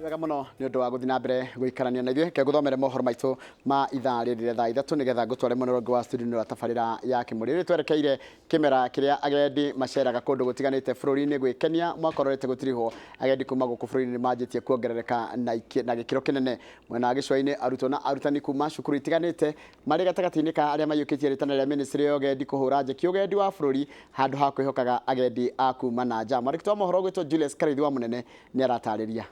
Wega muno ni undu wa guthi na mbere guikarania na ithuĩ ke guthomere mohoro maitu ma ithaa rĩrĩ thaa ithatũ nigetha ngũtware mũno wa studio wa tabarĩra ya Kĩmũrĩ. Rĩrĩ twerekeire kĩmera kĩrĩa agendi maceraga kũndũ gũtiganĩte bũrũri-inĩ gwĩkenia. Mwaka ũrorete gũtirĩho agendi kuma gũkũ bũrũri-inĩ manjĩtie kuongerereka na gĩkĩro kĩnene. Mwena wa gĩcũa-inĩ arutwo na arutani kuma cukuru itiganĩte marĩ gatagatĩ-inĩ ka arĩa maiyũkĩtie rĩtana rĩa ministry ya ũgendi kũhũra njeki ũgendi wa bũrũri handũ ha kwĩhokaga agendi a kuma na nja. Mwandĩki wa mohoro gwĩtwo Julius Karaithi wa Mũnene nĩ aratarĩria.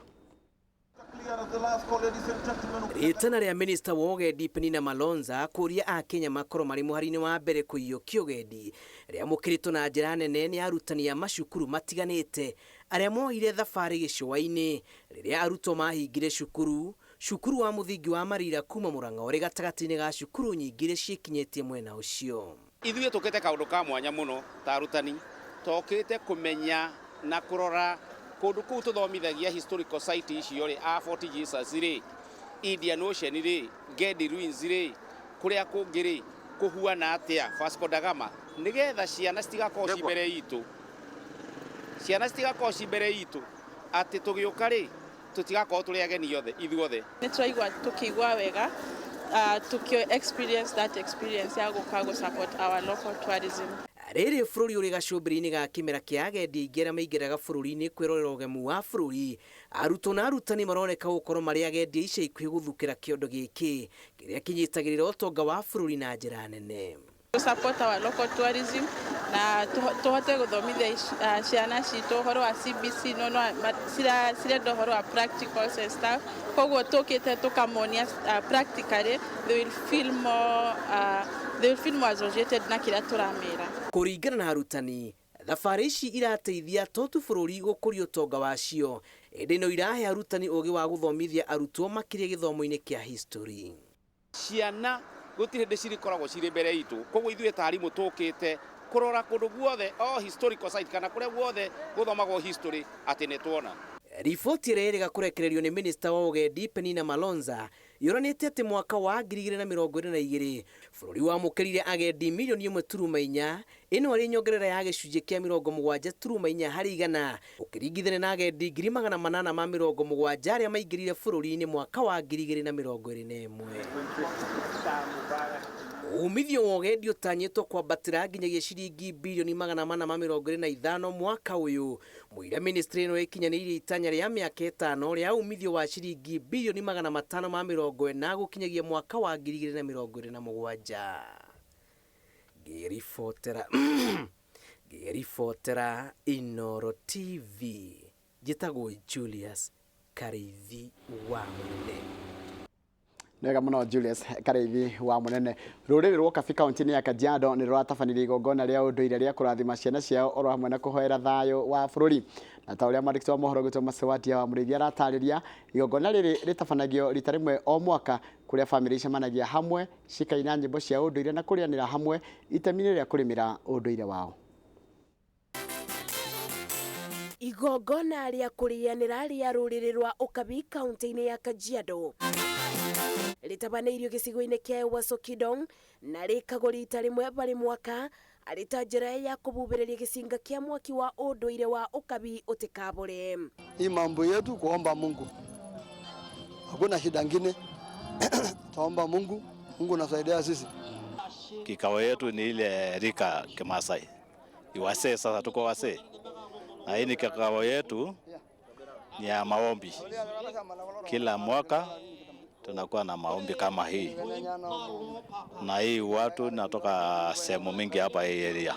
Rĩtana rĩa minista wa ũgendi Penina Malonza kũria a Kenya makorwo marĩ mũhari-inĩ wa mbere kũiyũkia ũgendi rĩamũkĩrĩtwo na njĩra nene nĩ arutani a macukuru matiganĩte arĩa mohire thabarĩ gĩcũa-inĩ rĩrĩa arutwo mahingire cukuru wa mũthingi wa Marira kuma Mũrang'a ũrĩ gatagatĩ-inĩ ga cukuru nyingĩ iria ciĩkinyĩtie mwena ũcio. Ithuĩ tũkĩte kaũndũ ka mwanya mũno ta arutani tokĩte kũmenya na kũrora kũndũ kũu tũthomithagia historical site icio rĩ, Fort Jesus rĩ, Indian Ocean rĩ, Gedi Ruins rĩ, kũrĩa kũngĩ rĩ, kũhuana atĩa Vasco da Gama, nĩgetha ciana citigakorwo ci mbere itũ, atĩ tũgĩũka rĩ tũtigakorwo tũrĩ ageni othe ithuothe. Nĩ tũraigua tũkĩigua wega tukio experience ya gũka gũ support our local tourism. Rĩrĩ bũrũri ũrĩ gacũmbĩrĩ-inĩ ga kĩmera kĩa agendi aingĩ arĩa maingĩraga bũrũri-inĩ kwĩrorera ũgemu wa bũrũri, arutwo na arutani maroneka gũkorwo marĩ agendi ica ikuhĩ gũthukĩra kĩondo gĩkĩ kĩrĩa kĩnyitagĩrĩra ũtonga wa bũrũri na njĩra nene. To support our local tourism na tũhote gũthomithia ciana citũ ũhoro wa CBC no cirenda ũhoro wa practicals and stuff, koguo tũkĩte tũkamonia practically they will feel more associated na kĩrĩa tũramera. Kũringana na arutani, thabarĩ ici irateithia totu bũrũri gũkũria ũtonga wacio, ĩndĩ no irahe arutani ũgĩ wa gũthomithia arutwo makĩria gĩthomo-inĩ kĩa history. Ciana gũtirĩ hĩndĩ cirikoragwo cirĩ mbere itũ, koguo ithuĩ ta arimũ tũkĩte kũrora kũndũ guothe historical site kana kũrĩa guothe gũthomagwo history atĩ nĩ tuona. Riboti ĩrĩa ĩrĩga kũrekererio nĩ minista wa ũgendi Penina Malonza yonanĩtie atĩ mwaka wa 2022 bũrũri wamũkĩrire agendi milioni 1.4, ĩno arĩ nyongerera ya gĩcunjĩ kĩa 70.4 harĩ igana ũkĩringithania na agendi 870 arĩa maingĩrire bũrũri-inĩ mwaka wa 2021. Umithio wa ũgendi ũtanyĩtwo kwambatĩra nginyagia ciringi bilioni 425 mwaka ũyũ, mũira ministry ĩno ĩkinyanĩirie itanya rĩa mĩaka 5 rĩa umithio wa ciringi bilioni 540 gũkinyagia mwaka wa 2027. Ngĩribotera Inooro TV, njĩtagwo Julius Karaithi wa Mũnene. Nega muno Julius Karaithi wa Mũnene. Rũrĩrĩ rwa Kabi kaunti-inĩ ya Kajiado nĩ rũratabanirie igongona rĩa ũndũire rĩa kũrathima ciana ciao oro hamwe na kũhoera thayũ wa bũrũri. Na ta ũrĩa mwandĩki wa mohoro gwĩtwo Masewatia wa Mũrĩithi aratarĩria, igongona rĩrĩ rĩtabanagio rita rĩmwe o mwaka kũrĩa bamĩrĩ icemanagia hamwe cikaina nyĩmbo cia ũndũire na kũrĩanĩra hamwe itemi-inĩ rĩa kũrĩmĩra ũndũire wao. Igongona rĩa kũrĩanĩra rĩa rũrĩrĩ rwa Ukabi kaunti-inĩ ya Kajiado rĩtabanĩirio gĩcigo-inĩ kĩa Uaso Kidong na rĩkagwo rita rĩmwe harĩ mwaka arĩ ta njĩra ya kũbubĩrĩria gĩcinga kĩa mwaki wa ũndũire wa Ukabi ũtikabore. Hii mambo yetu kuomba Mungu, hakuna shida ngine. Tuomba Mungu, Mungu anasaidia sisi. Kikao yetu ni ile rika Kimasai, iwasee. Sasa tuko wasee na hii ni kikao yetu ni ya maombi. Kila mwaka tunakuwa na maombi kama hii, na hii watu natoka sehemu mingi hapa hii area.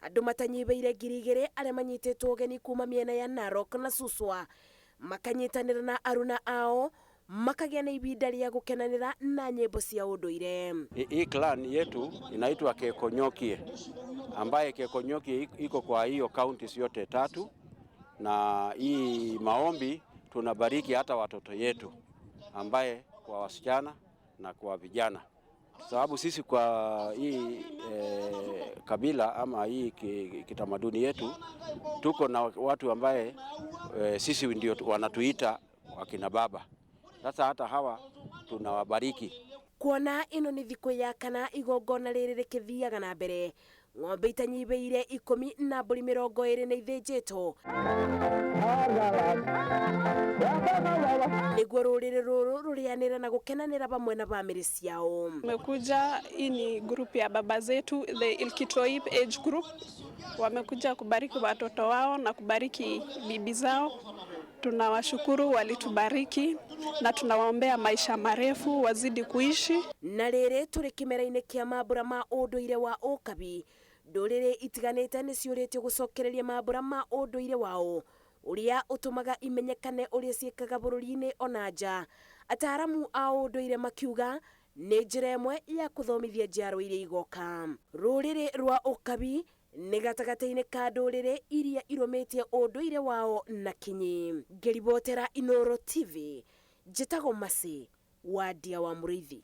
Andũ matanyibeire 2,000 arĩa manyitĩtwo ũgeni kuma mĩena ya Narok na Suswa makanyitanĩra na aruna ao makagĩa na ibinda rĩa gũkenanĩra na nyĩmbo cia ũndũire. Hii clan yetu inaitwa Kekonyokie, ambaye Kekonyokie iko kwa hiyo counties yote 3, na hii maombi tunabariki hata watoto yetu ambaye kwa wasichana na kwa vijana, sababu sisi kwa hii kabila ama hii kitamaduni yetu tuko na watu ambaye sisi ndio wanatuita wakina baba. Sasa hata hawa tunawabariki. Kuona ino nĩ thikũ ya kana igongona rĩrĩ rĩkĩthiaga na mbere, ng'ombe itanyibeire 10 na mbũri 20 nĩ ithĩnjĩtwo nĩguo rũrĩrĩ rũrũ rũrĩanĩre na gũkenanĩra bamwe na bamĩrĩ ciao. Tumekuja, hii ni group ya baba zetu, the Ilkitoib age group. Wamekuja kubariki watoto wao na kubariki bibi zao. Tunawashukuru, walitubariki na tunawaombea maisha marefu, wazidi kuishi. Na rĩrĩ tũrĩ kĩmera-inĩ kĩa mambũra ma ũndũire wa ũkabi, ndũrĩrĩ itiganĩte nĩ ciũrĩtio gũcokereria mambũra ma ũndũire wao ũrĩa ũtũmaga imenyekane ũrĩa ciĩkaga bũrũri-inĩ ona nja. Ataaramu a ũndũire makiuga nĩ njĩra ĩmwe ya kũthomithia njiarwa iria igoka. Rũrĩrĩ rwa ũkabi nĩ gatagatĩ-inĩ ka ndũrĩrĩ iria irũmĩtie ũndũire wao na kinyi. Ngĩribotera Inooro TV, njĩtagwo Masi wa Ndia wa Mũrĩithi.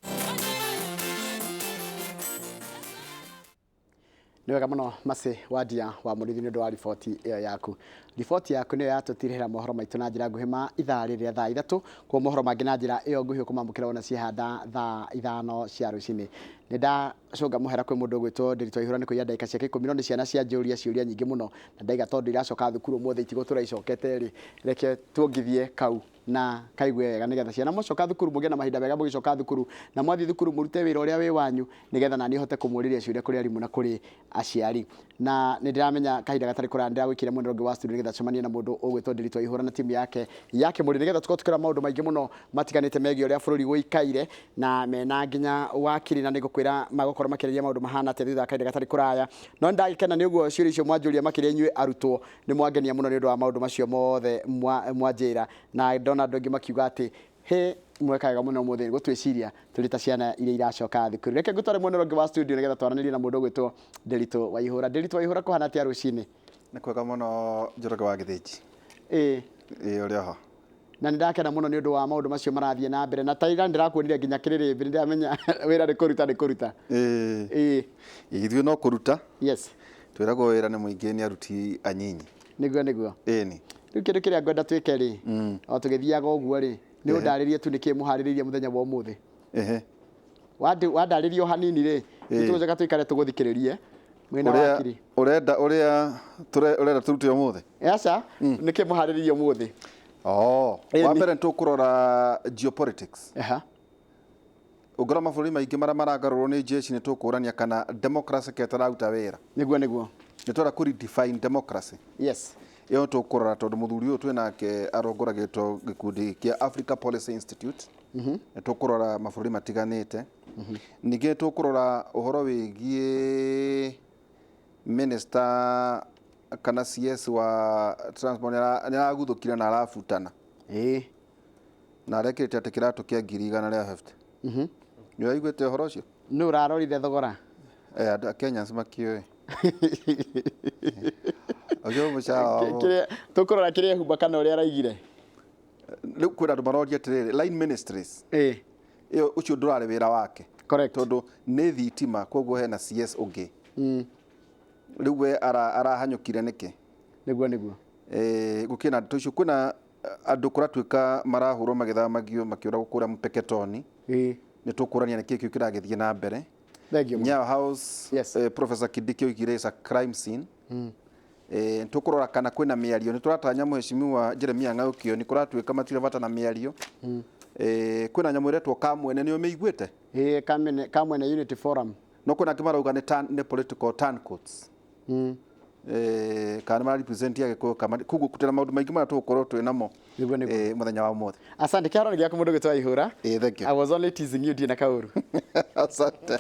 Nĩ wega mũno Masi wa Ndia wa Mũrĩithi nĩ ũndũ wa riboti ĩyo yaku. Riboti yaku nĩyo yatũtirĩhĩra mohoro maitũ na njĩra nguhĩ ma ithaa rĩrĩa thaa 3, kwa mohoro mangĩ na njĩra ĩyo nguhĩ ũkũmamũkĩra ona ciehanda thaa 5 cia rũcinĩ. Nĩ ndacũnga mũhera kwĩ mũndũ ũgwĩtwo Ndiritu Waihũra nĩ kũiya ndagĩka ciake 10 nĩ ciana cia njũria ciũria nyingĩ mũno na ndaiga tondũ iracoka thukuru ũmũthĩ itigo tũraicokete rĩ, reke tuongithie kau na kaigue wega nĩgetha ciana mũcoka thukuru mũgĩe na mahinda mega mũgĩcoka thukuru na mwathi thukuru mũrute wĩra ũrĩa wĩ wanyu nĩgetha nani hote kũmũrĩria ciũria kũrĩ arimũ na kũrĩ aciari. Na nĩ ndiramenya kahinda gatarĩ kũraya ndĩragwĩkire mwena ũngĩ wa studio nĩgetha tũcemanie na mũndũ ũgwĩtwo Ndiritu Waihũra na timu yake Mũrĩ nĩgetha tũkorwo tũkĩra maũndũ maingĩ mũno matiganĩte megiĩ ũrĩa bũrũri gũikaire na mena nginya wakiri na nĩngũkwĩra magũkorwo makĩrĩria maũndũ mahana atĩa thutha wa kahinda gatarĩ kũraya. No nĩndagĩkena nĩ ũguo ciũria icio mwanjũria makĩria inyuĩ arutwo nĩ mwangenia mũno nĩ ũndũ wa maũndũ macio mothe mwanjĩra na ndona andũ angĩ makiuga atĩ mwekaga mũno mũthĩ gũtwĩciria tũrĩ ta ciana iria iracoka thukuru. Reke ngũtware mwena ũngĩ wa studio nĩgetha twaranĩrie na mũndũ ũgwĩtwo Ndiritu Waihũra. Ndiritu Waihũra kũhana atĩa rũcinĩ? Nĩ kwega mũno Njoroge wa Gĩthĩnji. Ũrĩ ho. Na nĩndakena mũno nĩ ũndũ wa maũndũ macio marathiĩ na mbere na taiga ndĩrakuonire nginya kĩrĩrĩmbĩ nĩndĩramenya wĩra nĩ kũruta. Ithuĩ no kũruta. Yes. Twĩragwo wĩra nĩ mũingĩ nĩ aruti anyinyi. Nĩguo. Ĩni. Rĩu kĩndũ kĩrĩa ngwenda twĩke rĩ, o tũgĩthiaga ũguo rĩ, nĩ ũndarĩrie tu nĩkĩĩ mũharĩrĩirie mũthenya wa ũmũthĩ. Wandarĩrie o hanini rĩ, nĩtũgũcoka tũikare tũgũthikĩrĩrie mwena wakiri. Ũrenda tũrute ũmũthĩ? Aca, nĩkĩĩ mũharĩrĩirie ũmũthĩ? Wa mbere nĩtũkũrora geopolitics. Ũngĩrora mabũrũri maingĩ marĩa maragarũrwo nĩ jeshi nĩtũkũrania kana democracy ketararuta wĩra. Nĩguo. Nĩtwara kũredefine democracy. Yes. Iyo tũkũrora tondũ mũthuri ũyũ twĩnake arongoragĩtwo gĩkundi kĩa Africa Policy Institute. Nĩtũkũrora mabũrũri matiganĩte. Ningĩ tũkũrora ũhoro wĩgiĩ minister kana CS wa transport nĩaraguthũkire na arabutana. Na arekĩrĩte atĩ kĩratũ kĩa 150. Nĩwaiguĩte ũhoro ũcio? Nĩ ũrarorire thogora? Andũ a Kenyans makĩũĩ. Tũkũrora kĩrĩa humba kana ũrĩa araigire. Rĩu kwĩna andũ maroria atĩrĩrĩ, Line Ministries ĩyo ũcio ndũrarĩ wĩra wake. Correct. Tondũ nĩ thitima koguo hena CS ũngĩ. Rĩu we arahanyũkire nĩkĩ? Nĩguo. Gũkĩna andũ tũcio kwĩna andũ kũratuĩka marahũrwo magĩthamagio makĩũragwo kũrĩa Mpeketoni. Nĩtũkũrania nĩkĩĩ kĩu kĩragĩthiĩ na mbere. Nyayo House, Professor Kidiki oigire is a crime scene. Nĩtũkũrora kana kwĩna mĩario. Nĩtũratanya Mheshimiwa Jeremia Ng'aũkio nĩkũratuĩka matirĩ bata na mĩario. Kwĩna nyamũ ĩretwo Kamwene nĩyo mĩiguĩte? Kamwene Unity Forum. No kwĩna angĩ marauga nĩ political turncoats. Kana mara represent ya Gĩkũyũ koguo kutena maũndũ maingĩ marĩa tũgũkorwo twĩ namo mũthenya wa ũmũthĩ. Asante. Kĩharo gĩaku mũndũ ũgwĩtwo Waihũra. Thank you. I was only teasing you Dina Kauru. Asante.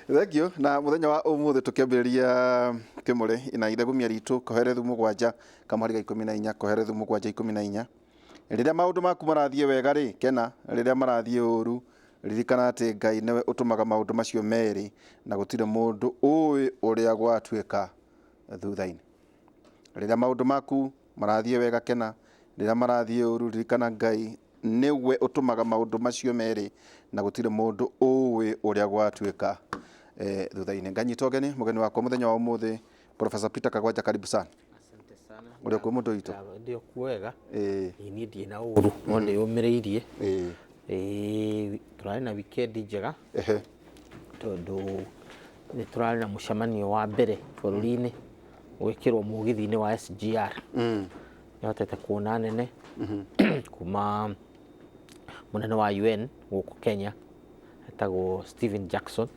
Thank you. Na mũthenya wa ũmũthĩ tũkĩambĩrĩria Kĩmũrĩ na ithegumia ritũ koherethu mũgwanja kamũhari ga 14 koherethu mũgwanja 14. Rĩrĩa maũndũ maku marathiĩ wega rĩ, kena. Rĩrĩa marathiĩ ũru ririkana atĩ Ngai nĩwe ũtũmaga maũndũ macio merĩ na gũtirĩ mũndũ ũĩ ũrĩa gwatuĩka thutha-inĩ. Rĩrĩa maũndũ maku marathiĩ wega kena. Rĩrĩa marathiĩ ũru ririkana Ngai nĩwe ũtũmaga maũndũ macio merĩ na gũtirĩ mũndũ ũĩ ũrĩa gwatuĩka thutha-inĩ. Nganyita ũgeni mũgeni wakwa mũthenya wa ũmũthĩ Professor Peter Kagwanja, karibu sana. Asante sana. Ũrĩa kwa mũndũ witũ? Ndio kuwega. Niĩ ndiĩ na ũru no nĩyũmĩrĩirie. Tũrarĩ na weekend njega. Tondũ nĩ tũrarĩ na mũcemanio wa mbere bũrũri-inĩ gwĩkĩrwo mũgithi-inĩ wa SGR. Nĩhotete kuona nene kuma mũnene wa UN gũkũ Kenya etagwo Stephen Jackson,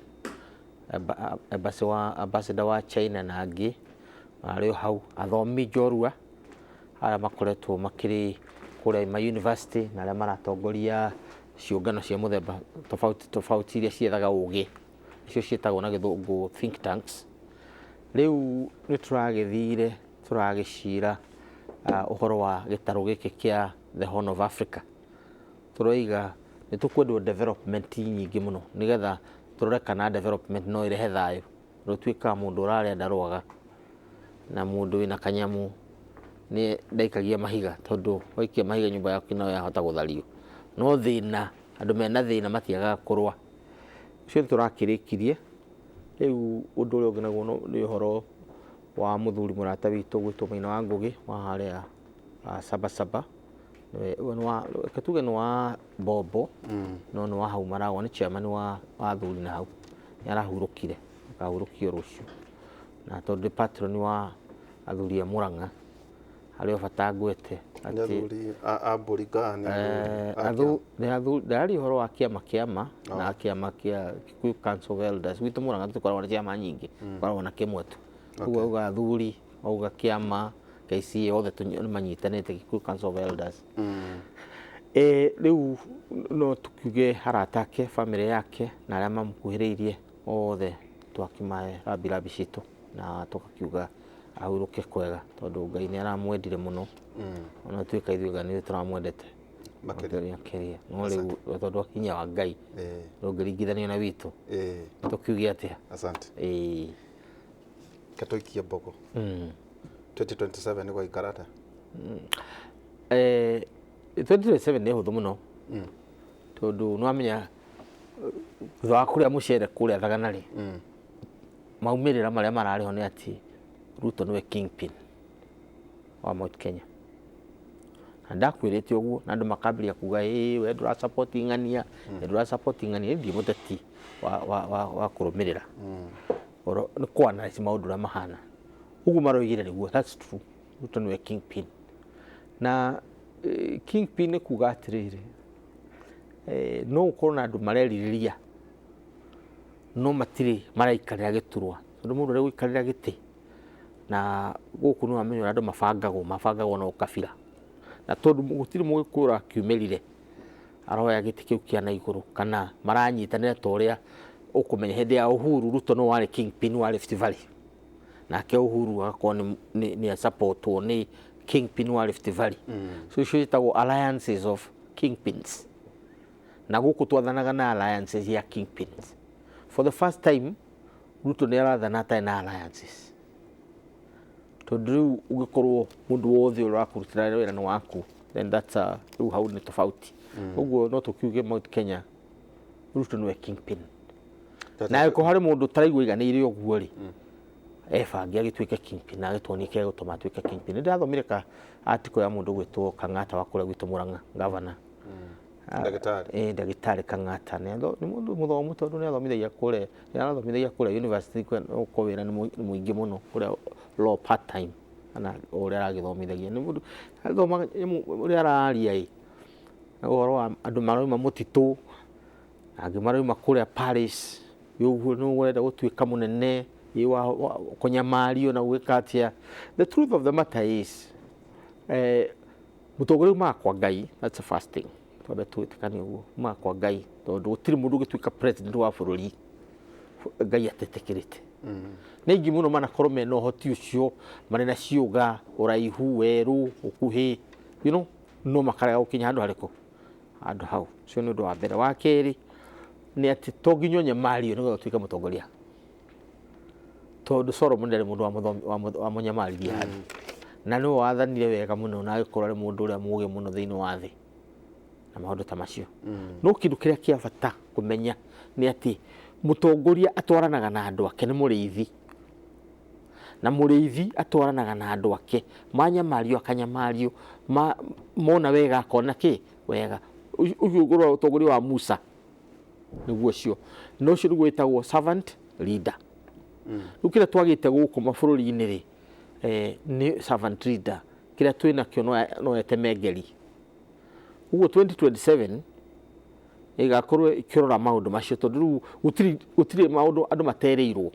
ambassador wa China na angĩ arĩ hau, athomi njorua arĩa makoretwo makĩrĩ kũrĩa ma university na arĩa maratongoria ciũngano cia mũthemba tofauti iria ciethaga ũgĩ, icio ciĩtagwo na gĩthũngũ think tanks. Rĩu nĩ tũragĩthire tũragĩcira ũhoro wa gĩtarũ gĩkĩ kĩa the Horn of Africa. Tũroiga nĩ tũkwendwo development nyingĩ mũno nĩgetha tũrore kana development no ĩrehe thayũ. Rũtuĩkaga mũndũ ũrarĩa ndarwaga na mũndũ wĩna kanyamu nĩ ndaikagia mahiga, tondũ waikia mahiga nyũmba yaku no yahota gũthario. No thĩna, andũ mena thĩna matiagaga kũrũa. Ũcio tũrakĩrĩkirie. Rĩu ũndũ ũrĩa ũngĩ naguo nĩ ũhoro wa mũthuri mũrata witũ gwĩtwo Maina wa Ngũgĩ wa harĩa Sabasaba. Katuge nĩ wa Bombo, no nĩ wa hau Maragwa, nĩ chairman wa athuri na hau. Nĩ arahurũkire, akahurũkio rũciũ. Na tondũ nĩ patron wa athuri a Mũrang'a, harĩ bata ngwete athuri a Mbũringa ndarĩ ũhoro wa kĩama na kĩama kĩa Kikuyu Council of Elders. Gwitũ Mũrang'a tũkoragwo na ciama nyingĩ, tũkoragwo na kĩmwe tu. Ũguo auga athuri, auga kĩama, KCA othe manyitanĩte Kikuyu Council of Elders. Rĩu no tukiuge arata ake, famĩlĩ yake na arĩa mamũkuhĩrĩirie othe twakimahe rambirambi citũ na tũkakiuga ahurũke kwega, tondũ Ngai nĩ aramwendire mũno. Ona tuĩka ithuĩ nĩ tũramwendete makĩria. No rĩu tondũ hinya wa Ngai ndũngĩringithanio na witũ, tũkiuge atĩa? Asante. Katoikia Mbogo 2027 nĩ gwaikara atĩa? 2027 nĩ hũthũ mũno, tondũ nĩwamenya thutha wa kũrĩa mũcere kũrĩa Thagana-rĩ, maumĩrĩra marĩa mararĩho nĩ atĩ Ruto nĩwe kingpin wa Mount Kenya. Na ndakwĩrĩte ũguo na andũ makambĩrĩria kuga we ndũra support ng'ania, ndũra support ng'ania, ndiĩ mũteti wa kũrũmĩrĩra. Nĩ kũanalyze maũndũ ũrĩa mahana. Ũguo maroigire nĩguo, that's true. Ruto nĩwe kingpin. Na kingpin nĩ kuga atĩrĩrĩ, no ũkorwo na andũ marerirĩria no matirĩ maraikarĩra gĩturwa, tondũ mũndũ ũrĩa gũikarĩra gĩtĩ na gũkũ nĩ wamenya andũ mabangagwo na ũkabira, na tondũ gũtirĩ mũgĩkũyũ ũrakiumĩrire aroya gĩtĩ kĩu kĩa na igũrũ kana maranyitanĩra ta ũrĩa ũkũmenya hĩndĩ ya Uhuru Ruto no warĩ kingpin wa Rift Valley, nake Uhuru agakorwo nĩ supportwo nĩ kingpin wa Rift Valley. So icio ciĩtagwo alliances of kingpins, na gũkũ twathanaga na alliances ya kingpins. For the first time Ruto nĩ arathana atarĩ na alliances, tondũ rĩu ũngĩkorwo mũndũ wothe ũrakũrutĩra wĩra nĩ waku, then that's rĩu hau nĩ tofauti. Ũguo no tũkiuge Mount Kenya Ruto nĩwe kingpin. Na angĩkorwo harĩ mũndũ ũtaraigua aiganĩire ũguo-rĩ, ebange agĩtuĩke kingpin na agĩtuonie kĩrĩa gĩgũtũma atuĩke kingpin. Nĩ ndathomire ka article ya mũndũ gwĩtwo Kang'ata wa kũrĩa gwitũ Mũrang'a, governor. Ndagĩtarĩ Kang'ata nĩ mũndũ mũthomu, tondũ nĩ athomithagia kũrĩa university, gũkorwo wĩra nĩ mũingĩ mũno kũrĩa law part time, kana ũrĩa aragĩthomithagia. Nĩ mũndũ athomaga ũrĩa araria-ĩ, ũhoro wa andũ marauma mũtitũ, angĩ marauma kũrĩa Paris, ũguo nĩ ũrenda gũtuĩka mũnene wa kũnyamario na gwĩka atĩa. The truth of the matter is mũtongoria umaga kwa Ngai, that's the first thing. Twambe twĩtĩkanie ũguo, umaga kwa Ngai, tondũ gũtirĩ mũndũ ũgĩtuĩka president wa bũrũri Ngai atetĩkĩrĩte. Nĩ aingĩ mũno manakorwo mena ũhoti ũcio, marĩ na ciũga, ũraihu, werũ, ũkuhĩ, no makarega gũkinya handũ harĩkũ, handũ hau. Ũcio nĩ ũndũ wa mbere. Wa kerĩ nĩ atĩ to nginya ũnyamario nĩgetha ũtuĩke mũtongoria, tondũ Solomon ndarĩ mũndũ wa mũnyamaririe handũ, na nĩwe wathanire wega mũno na agĩkorwo arĩ mũndũ ũrĩa mũũgĩ mũno thĩinĩ wa thĩ na maũndũ ta macio. No kĩndũ kĩrĩa kĩa bata kũmenya nĩ atĩ mũtongoria atwaranaga na andũ ake, nĩ mũrĩithi, na mũrĩithi atwaranaga na andũ ake, manyamario akanyamario, mona wega akona wega. Ũcio ũtongoria wa Musa nĩguo ũcio, na ũcio nĩguo wĩtagwo servant leader. riu kira twagite guku mabũrũri-inĩ ri ni servant leader kira twina kio no etemengeri uguo 2027 igakorwo ikirora maundu macio tondu gutiri maundu andu matereirwo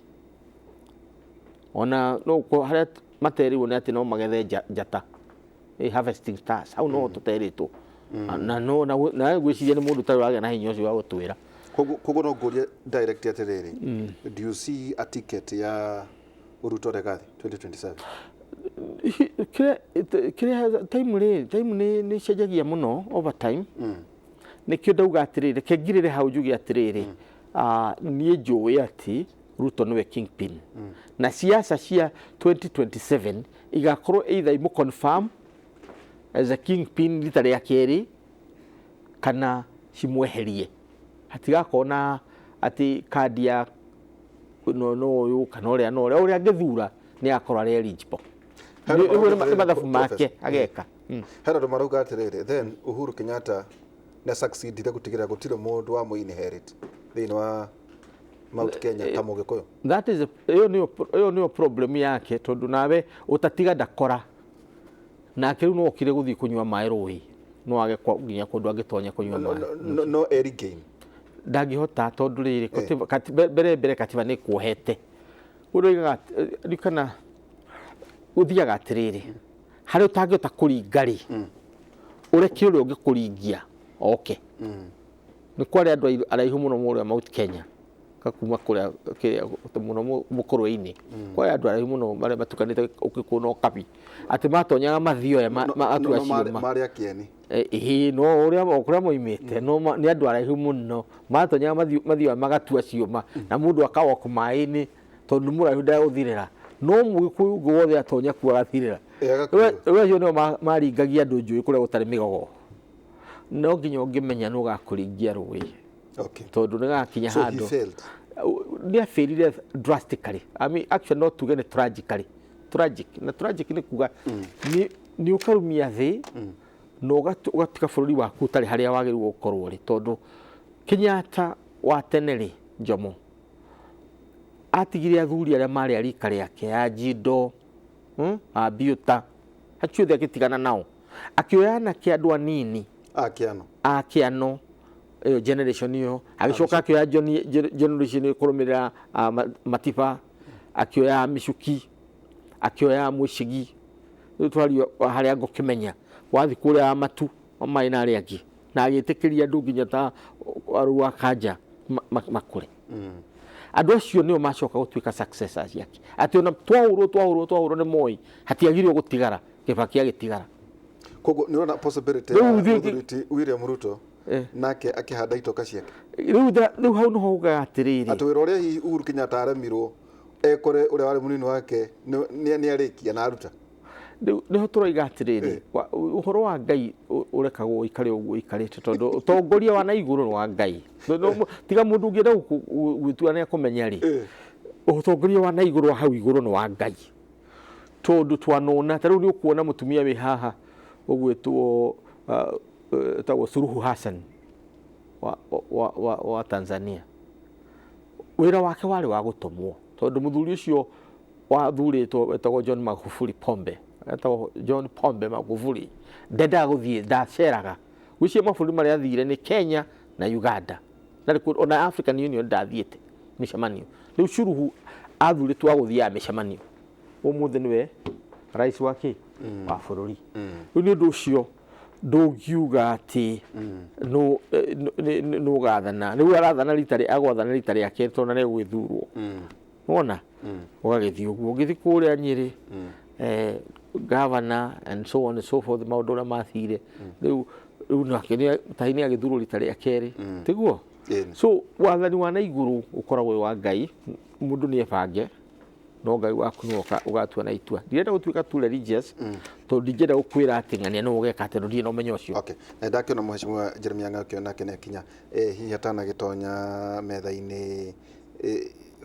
ona no haria matereirwo ni ati no magethe njata harvesting stars au no tuteritwo na gwiciria ni mundu tari wagĩa na hinya ucio wa gutwira koguo no ngurie direct atiriri do you see a ticket ya Ruto Regathi 2027 time ni cenjagia muno over time nikio ndauga atiriri kengirire hau njuge atiriri nie njũĩ ati Ruto niwe kingpin na siasa cia 2027 igakorwo either imu confirm as a kingpin rita rĩa kerĩ kana cimweherie hatigakona ati kandi ya no uyu kana uria angithura ni akorwo ari eligible ni mathabu make ageka hera ndo marauga atiriri then Uhuru Kenyatta na succeed gutigira gutire mundu wa mu inherit thini wa Mount Kenya ta Mugikuyu. That is yo ni problem yake tondu nawe utatiga ndakora na kiru no kire guthii kunywa mai rui no age nginya kundu agitonya kunywa mai no early game ndangihota tondu riri mbere katiba ni kuohete uroiga rikana uthiaga atiriri hari utangihota kuringari urekire uri ungikuringia okay ni kwari andu araihu muno muri Mount Kenya kakuma kuria muno mukorwe-ini kwa andu araihu muno mare matukanite ukikuona okabi ati matonyaga mathio ya atua cioma mari akieni no uria moimite no ni andu araihu muno matonyaga mathio magatua cioma na mundu akawa kumai-ini tondu muraihu ndaguthirira no Mugikuyu guothe atonya ku agathirira wewe no maringagia andu njui kuria gutari migogo no nginya ungimenya no gakuringia rui tondu ni gakinya handu ni afailed drastically. I mean actually not to get tragically tragic ni kuga ni ukarumia thi no ugatika bururi waku utari haria wagirwo gukorwo ri tondu Kenyatta wa teneri Jomo atigire athuri aria mari arika riake ya Jindo Abiuta hachuthi agitigana nao akioyana kiandu anini akiano generation iyo agicoka akioya generation kurumira Matiba akioya Micuki akioya Mucigi twario haria ngukimenya wathi kuria Matu maina ari angi na agitikiria andu nginya ta arua Kanja makure andu acio nio macoka gutuika successors yake ati ona twahurwo ni Moi hatiagirio gutigara Kibaki agitigara koguo ni ona possibility William Ruto nake akihanda itoka ciake riu hau no hoga atiriri ati wira uria hi Uhuru Kenyatta aremirwo ekore uria wari munini wake ni arikia na aruta ni ho turoiga atiriri uhoro wa Ngai urekagwo ikare uguo ikarite tondu utongoria wa na iguru wa Ngai tiga mundu ngienda gwitua ni akumenya ri utongoria wa na iguru hau iguru ni wa Ngai tondu twanona ta riu ni ukuona mutumia wi haha ugwitwo tawo Suluhu Hassan wa Tanzania wira wake wari wa gutumwo tondu muthuri ucio wathuritwo etagwo John Magufuli Pombe etagwo John Pombe Magufuli ndenda guthie ndaceraga wicie mabũrũri maria athire ni Kenya na Uganda na ona African Union ndathiete micemanio riu Suluhu athuritwo aguthia micemanio umuthi niwe rais wake wa bũrũri riu ni undu ucio ndugiuga ati no gathana riu arathana ritari agwathana ritari yake tona ni gwithurwo wona ugagithio uguo ngithi kuria Nyeri governor and so on and so forth maundu na mathire riu nake taini agithurwo ritari yake tiguo so wathani wa na iguru ukoragwo wa Ngai mundu ni ebange no Ngai waku no ugatua na itua ndirenda gutuika tu religious to ndingenda gukwira ati ng'ania no ugeka ati ndie no menyo cio okay ndakiona mheshimiwa Jeremia Ng'akio nake ne kinya hihi atana gitonya metha-ini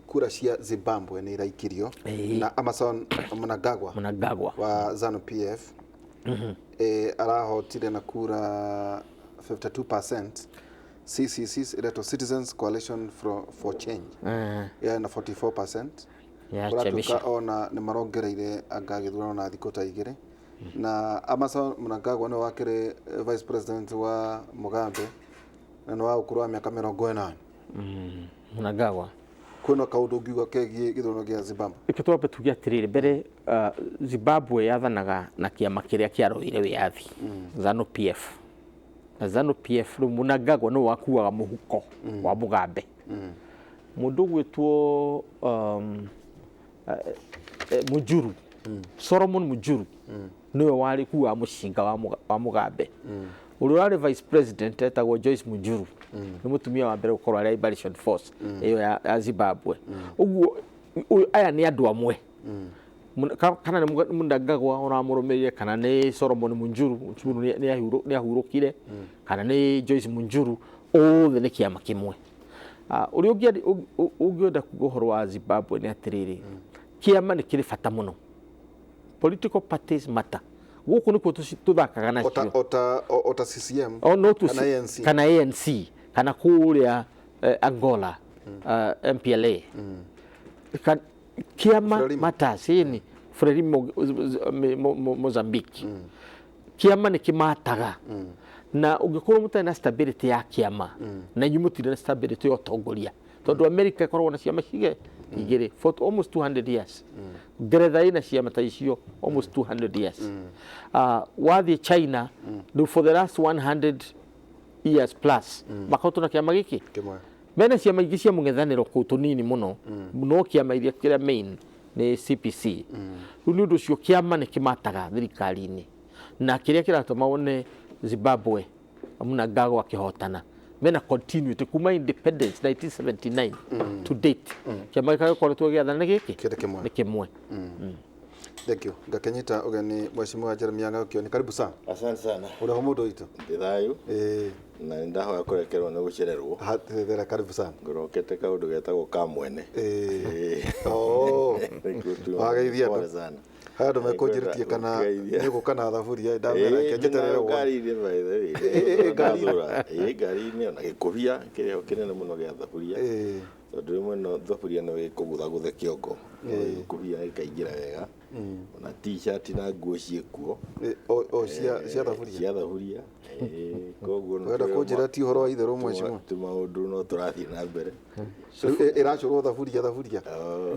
kura cia Zimbabwe ni iraikirio na Amason Mnangagwa wa ZANU PF arahotire na kura 52%. CCC's Electoral Citizens Coalition for Change na 44%. ya kuratuka Chemisha ona nĩ marongereire anga gĩthurano na thikũ ta igĩrĩ na Amason Mnangagwa nĩ wakĩrĩ vice president wa Mugabe na nĩ wa ũkũrũ wa mĩaka 40. Mnangagwa kwĩna kaũndũ ũngiuga kegiĩ gĩthurano gĩa Zimbabwe? Ikitwambe tuge atĩrĩrĩ mbere Zimbabwe yathanaga na kĩama kĩrĩa kĩarũire wĩyathi ZANU PF na ZANU PF rĩu Mnangagwa nĩ wakuaga mũhuko wa Mugabe mũndũ gwĩtwo Mujuru Solomon Mujuru niwe wari kuwa mũcinga wa Mugabe ũrĩa warĩ vice president etagwo Joyce Mujuru nĩ mũtumia wa mbere gũkorwo arĩ Liberation Force ĩyo ya Zimbabwe ũguo aya nĩ andũ amwe kana nĩ Mnangagwa ũramũrũmĩrĩire kana nĩ Solomon Mujuru nĩ ahurũkire kana nĩ Joyce Mujuru othe nĩ kĩama kĩmwe ũrĩa ũngĩenda kuga ũhoro wa Zimbabwe nĩ atĩrĩrĩ kĩama nĩ kĩrĩ bata mũno political parties matter gũkũ nĩkuo tũthakaga nacio ota CCM kana ANC kana kũrĩa Angola MPLA kĩama matters ni bũrũri Mozambique kĩama nĩ kĩmataga na ũngĩkorwo mũtarĩ na stability ya kĩama na inyuĩ mũtirĩ na stability ya ũtongoria tondũ America ĩkoragwo na ciama igĩrĩ for almost 200 years Ngeretha ĩna ciama ta icio almost 200 years wathiĩ China for the last 100 years plus makoretwo na kĩama gĩkĩ mena ciama ingĩ cia mũng'ethanĩro kũu tũnini mũno no kĩama iria kĩrĩa main nĩ CPC rĩu nĩ ũndũ ũcio kĩama nĩ kĩmataga thirikari-inĩ na kĩrĩa kĩratũma wone Zimbabwe Mnangagwa akĩhotana mena continuity kuma independence 1979 to date kĩama gĩkoretwo gĩathana gĩkĩ nĩ kĩmwe. Thank you. Ngakenyita ugeni Mheshimiwa Jeremiah Ngaukioni, karibu sana. Asante sana. Uri ho mundu witu? Ndithayu. Na ndahoya kurekerwo ni gucererwo. Thera karibu sana. Ngorokete kaundu getagwo ka mwene. Wageithia ndo. Handu mekunjiritie kana nĩgũ kana thaburia ndamera kenjeterere wona. Ngari ni by the way. Ngari ni ona gĩkũbia kĩrĩa kĩnene mũno gĩa thaburia. Tondũ rĩmwe no thaburia no ĩkũgũthagũthe kĩongo. Gĩkũbia gĩkaingĩra wega. Na t-shirt na nguo ciĩkuo. Cia thaburia. Koguo no wenda kunjira ti uhoro wa itherũ Mheshimiwa. Maũndũ no tũrathiĩ na mbere. Ĩracũrwo thaburia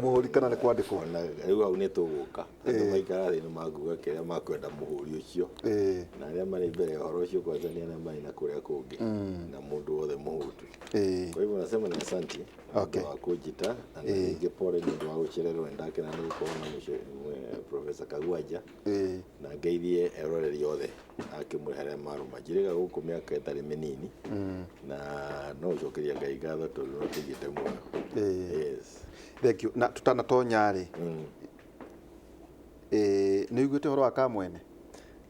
mũhũri kana nĩ kwandĩkwo? Rĩu hau nĩ tũgũka andũ maikara thĩ nĩ makuga kĩrĩa makwenda mũhũri ũcio na arĩa marĩ mbere ya ũhoro ũcio kwanzania na marĩ na kũrĩa kũngĩ na mũndũ wothe mũhutu. Kwa hivyo nasema ni asante wa kũnjita na ningĩ pole nĩ ũndũ wa gũcererwo ndakena nĩ gũkorwo na Professor Kagwanja na ngeithie eroreri othe akĩmũherera marũma njĩrĩga gũkũ mĩaka ĩtarĩ mĩnini na no ũcokeria Ngai ngatho tondũ no tũigĩte muoyo. Yes. Thank you. Na tutanatonya rĩ nĩ uiguĩte ũhoro wa Kamwene?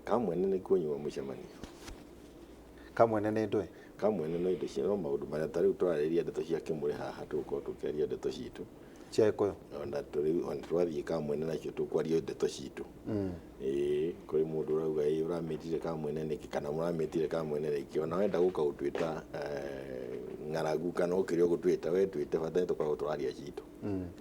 Kamwene nĩ kuonywa mũcemanio. Kamwene nĩ ndũĩ? Kamwene no indo cia maũndũ marĩa ta rĩu tũrarĩria ndeto cia kĩmũrĩ haha tũgũkorwo tũkĩaria ndeto citũ cia Gĩkũyũ ona twathiĩ Kamwene nacio tũkwaria ndeto citũ. Kũrĩ mũndũ ũrauga ũramĩtire Kamwene nĩkĩ kana mũramĩtire Kamwene nĩkĩ ona wenda gũka gũtwĩta ng'aragu kana ũkĩrĩa gũtwĩta we twĩte bata nĩ tũkoragwo tũraria citũ.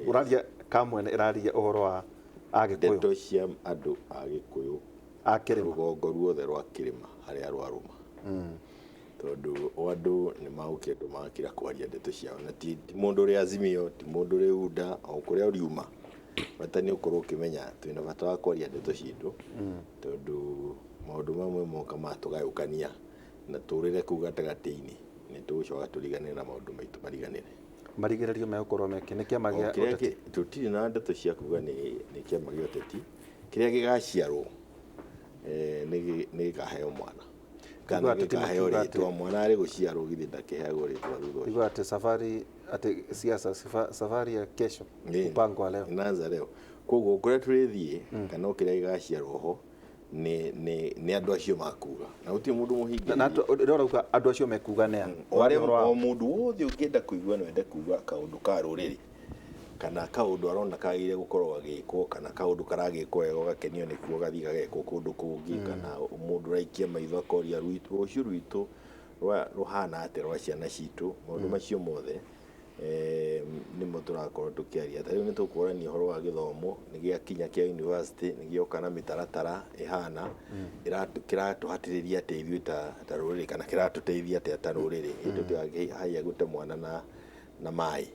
Ũraria Kamwene ĩraria ũhoro wa Agĩkũyũ? Ndeto cia andũ a Gĩkũyũ a Kĩrĩma rũgongo ruothe rwa Kĩrĩma harĩa rwarũma tondũ andũ nĩ magũkĩndũ magakĩra kwaria ndeto ciao na ti mũndũ ũrĩ Azimio ti mũndũ ũrĩ UDA o kũrĩa ũriuma bata nĩ ũkorwo ũkĩmenya twĩna bata wa kwaria ndeto citũ tondũ maũndũ mamwe moka matũgayũkania na tũrĩre kũu gatagatĩ-inĩ nĩ tũgũcoka tũriganĩre na maũndũ maitũ mariganĩre. Marigĩrĩrio megũkorwo meke nĩ kĩama gĩa ũteti? Tũtirĩ na ndeto cia kuga nĩ kĩama gĩa ũteti kĩrĩa gĩgaciarwo nĩ gĩkaheo mwana kana gĩkaheo rĩtwa mwana arĩ gũciarwo githĩ ndakĩheagwo rĩtwa thutha ũcio. Igua atĩ safari atĩ siasa safari ya kesho mpango wa leo inaanza leo. Koguo kũrĩa tũrĩthiĩ kana kĩrĩa gĩgaciarwo ho nĩ andũ acio makuga na gũtirĩ mũndũ mũhingi na ndĩrauga andũ acio mekuga nĩ o mũndũ wothe ũngĩenda kũigua no ende kuga kaũndũ ka rũrĩrĩ kana kaũndũ arona kagĩrĩire gũkorwo gagĩkwo kana kaũndũ karagĩkwo wega ũgakenio nĩkuo gathiĩ gagekwo kũndũ kũngĩ kana mũndũ ũraikia maitho akoria rũciũ rwitũ rũhana atĩa rwa ciana citũ maũndũ macio mothe nimo turakorwo tukiaria tariu ni tukurania horo wa githomo ni gia kinya kia university ni gioka na mitaratara ihana kiratuhatiriria ati ithui ta ruriri kana kiratuteithia ati ta ruriri itu haya gute mwana na mai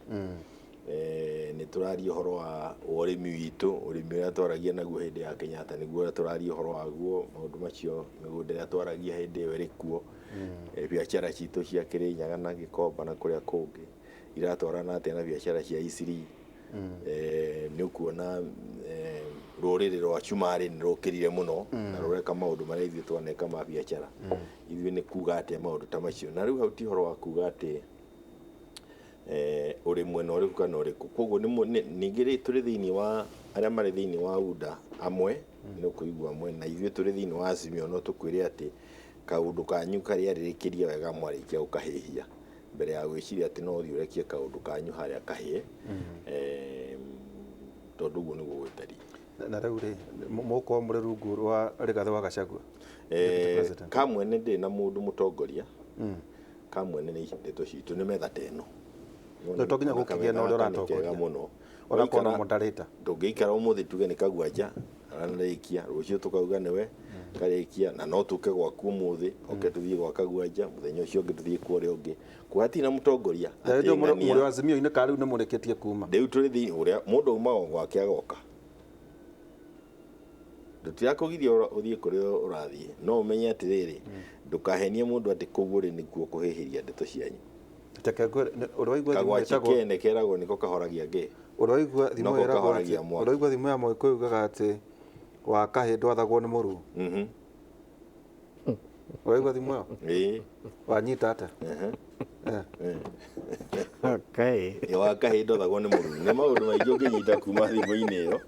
ni turaria horo wa urimi witu urimi uria twaragia naguo hindi ya Kenyatta niguo turaria horo waguo maundu macio migunda iria twaragia hindi iyo iri kuo biashara citu cia Kirinyaga na Gikomba na kuria kungi iratwarana atia na biashara cia Isiri ni ukuona ruriri rwa Chumari ni rukirire muno na rureka maundu maria ithuĩ twaneka ma biashara ithuĩ ni kuga atia maundu ta macio na riu hauti horo wa kuga ati uri mwena uriku kana uriku koguo ningi ri turi thiini wa aria mari thiini wa UDA amwe ni kuigua amwe na ithuĩ turi thiini wa Azimio no tukwire ati kaundu kanyu karia ririkiria wega mwarikia ukahihia mbere ya gwiciria ati no thi urekie kaundu kanyu haria kahie tondu guo niguo gwitari na riu ri muko muri rungu rwa Rigathi wa Gachagua kamwene ndi na mundu mutongoria kamwene ni ndeto citu ni metha teno no toginya gukigia no uratongoria muno urakona moderator ndungiikara umuthi tuge ni Kagwanja aranikia rucio tukauga niwe karikia na no tuke gwaku umuthi oke tuthie gwa Kagwanja muthenya ucio ngi tuthie kuria ungi kuhati na mutongoria ati muri wa Azimio ine kari ni mureketie kuma riu turi thi uria mundu uma gwake agoka ndutirakugithia uthie kuria urathie no umenye atiriri ndukahenie mundu ati kuguri ni kuo kuhihiria ndeto cianyu Kagwanja keragwo niko kahoragia ngi uraigua thimu uraigua thimu ya Moi kuugaga ati wa kahi ndwathagwo ni muru uraigua thimu yo wanyita ata okay wa kahi ndwathagwo ni muru ni maundu maingi unginyita kuma thimu-ini iyo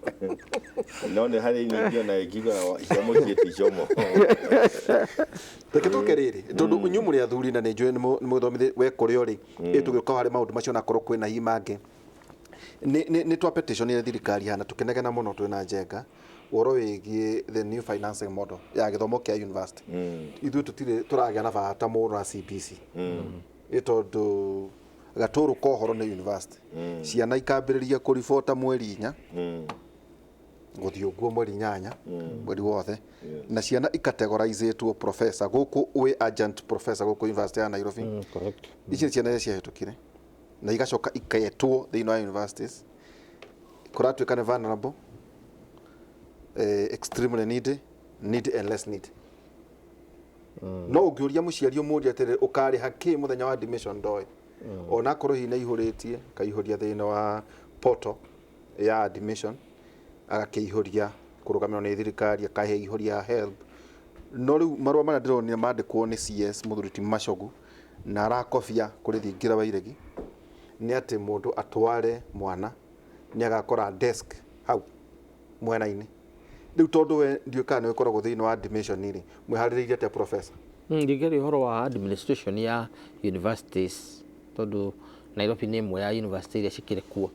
no ni hari nyingio na ikiga ciamo cieti ciomo Tuke riri tondu nyu muri athuri na ni njui ni muthomithi we kuria uri itugioka hari maundu macio na korwo kwina himange ni twa petition ya thirikari hana tukenegena muno twina njenga woro wigie the new financing model ya githomo kia university ithu tutire turagia na bata muno na CBC itondu gaturu kohoro ni university ciana ikambiriria kuribota mweri 4 guthii uguo mweri 8 mweri wothe na ciana ikategorizetwo professor guku we agent professor guku university ya Nairobi correct ici ciana cia hetukire na igacoka iketwo thiini wa universities kuratuika ni vulnerable extremely need and less need no ungiuria muciari umuria atiri ukari haki muthenya wa admission ndoi ona korwo hina ihuritie kaihuria thiini wa portal ya admission agakiihuria kurugamirwo ni thirikari akahe ihuria help no riu marua mana ndironi mandikwo ni CS Muthuriti Machogu na arakobia kuri thingira wa iregi ni ati mundu atware mwana ni agakora desk hau mwena-ini riu tondu we ndiukana we koragwo thiini wa admission iri mwihaririirie ati professor ngigeri horo wa administration ya universities tondu Nairobi ni imwe ya university iria cikire kuo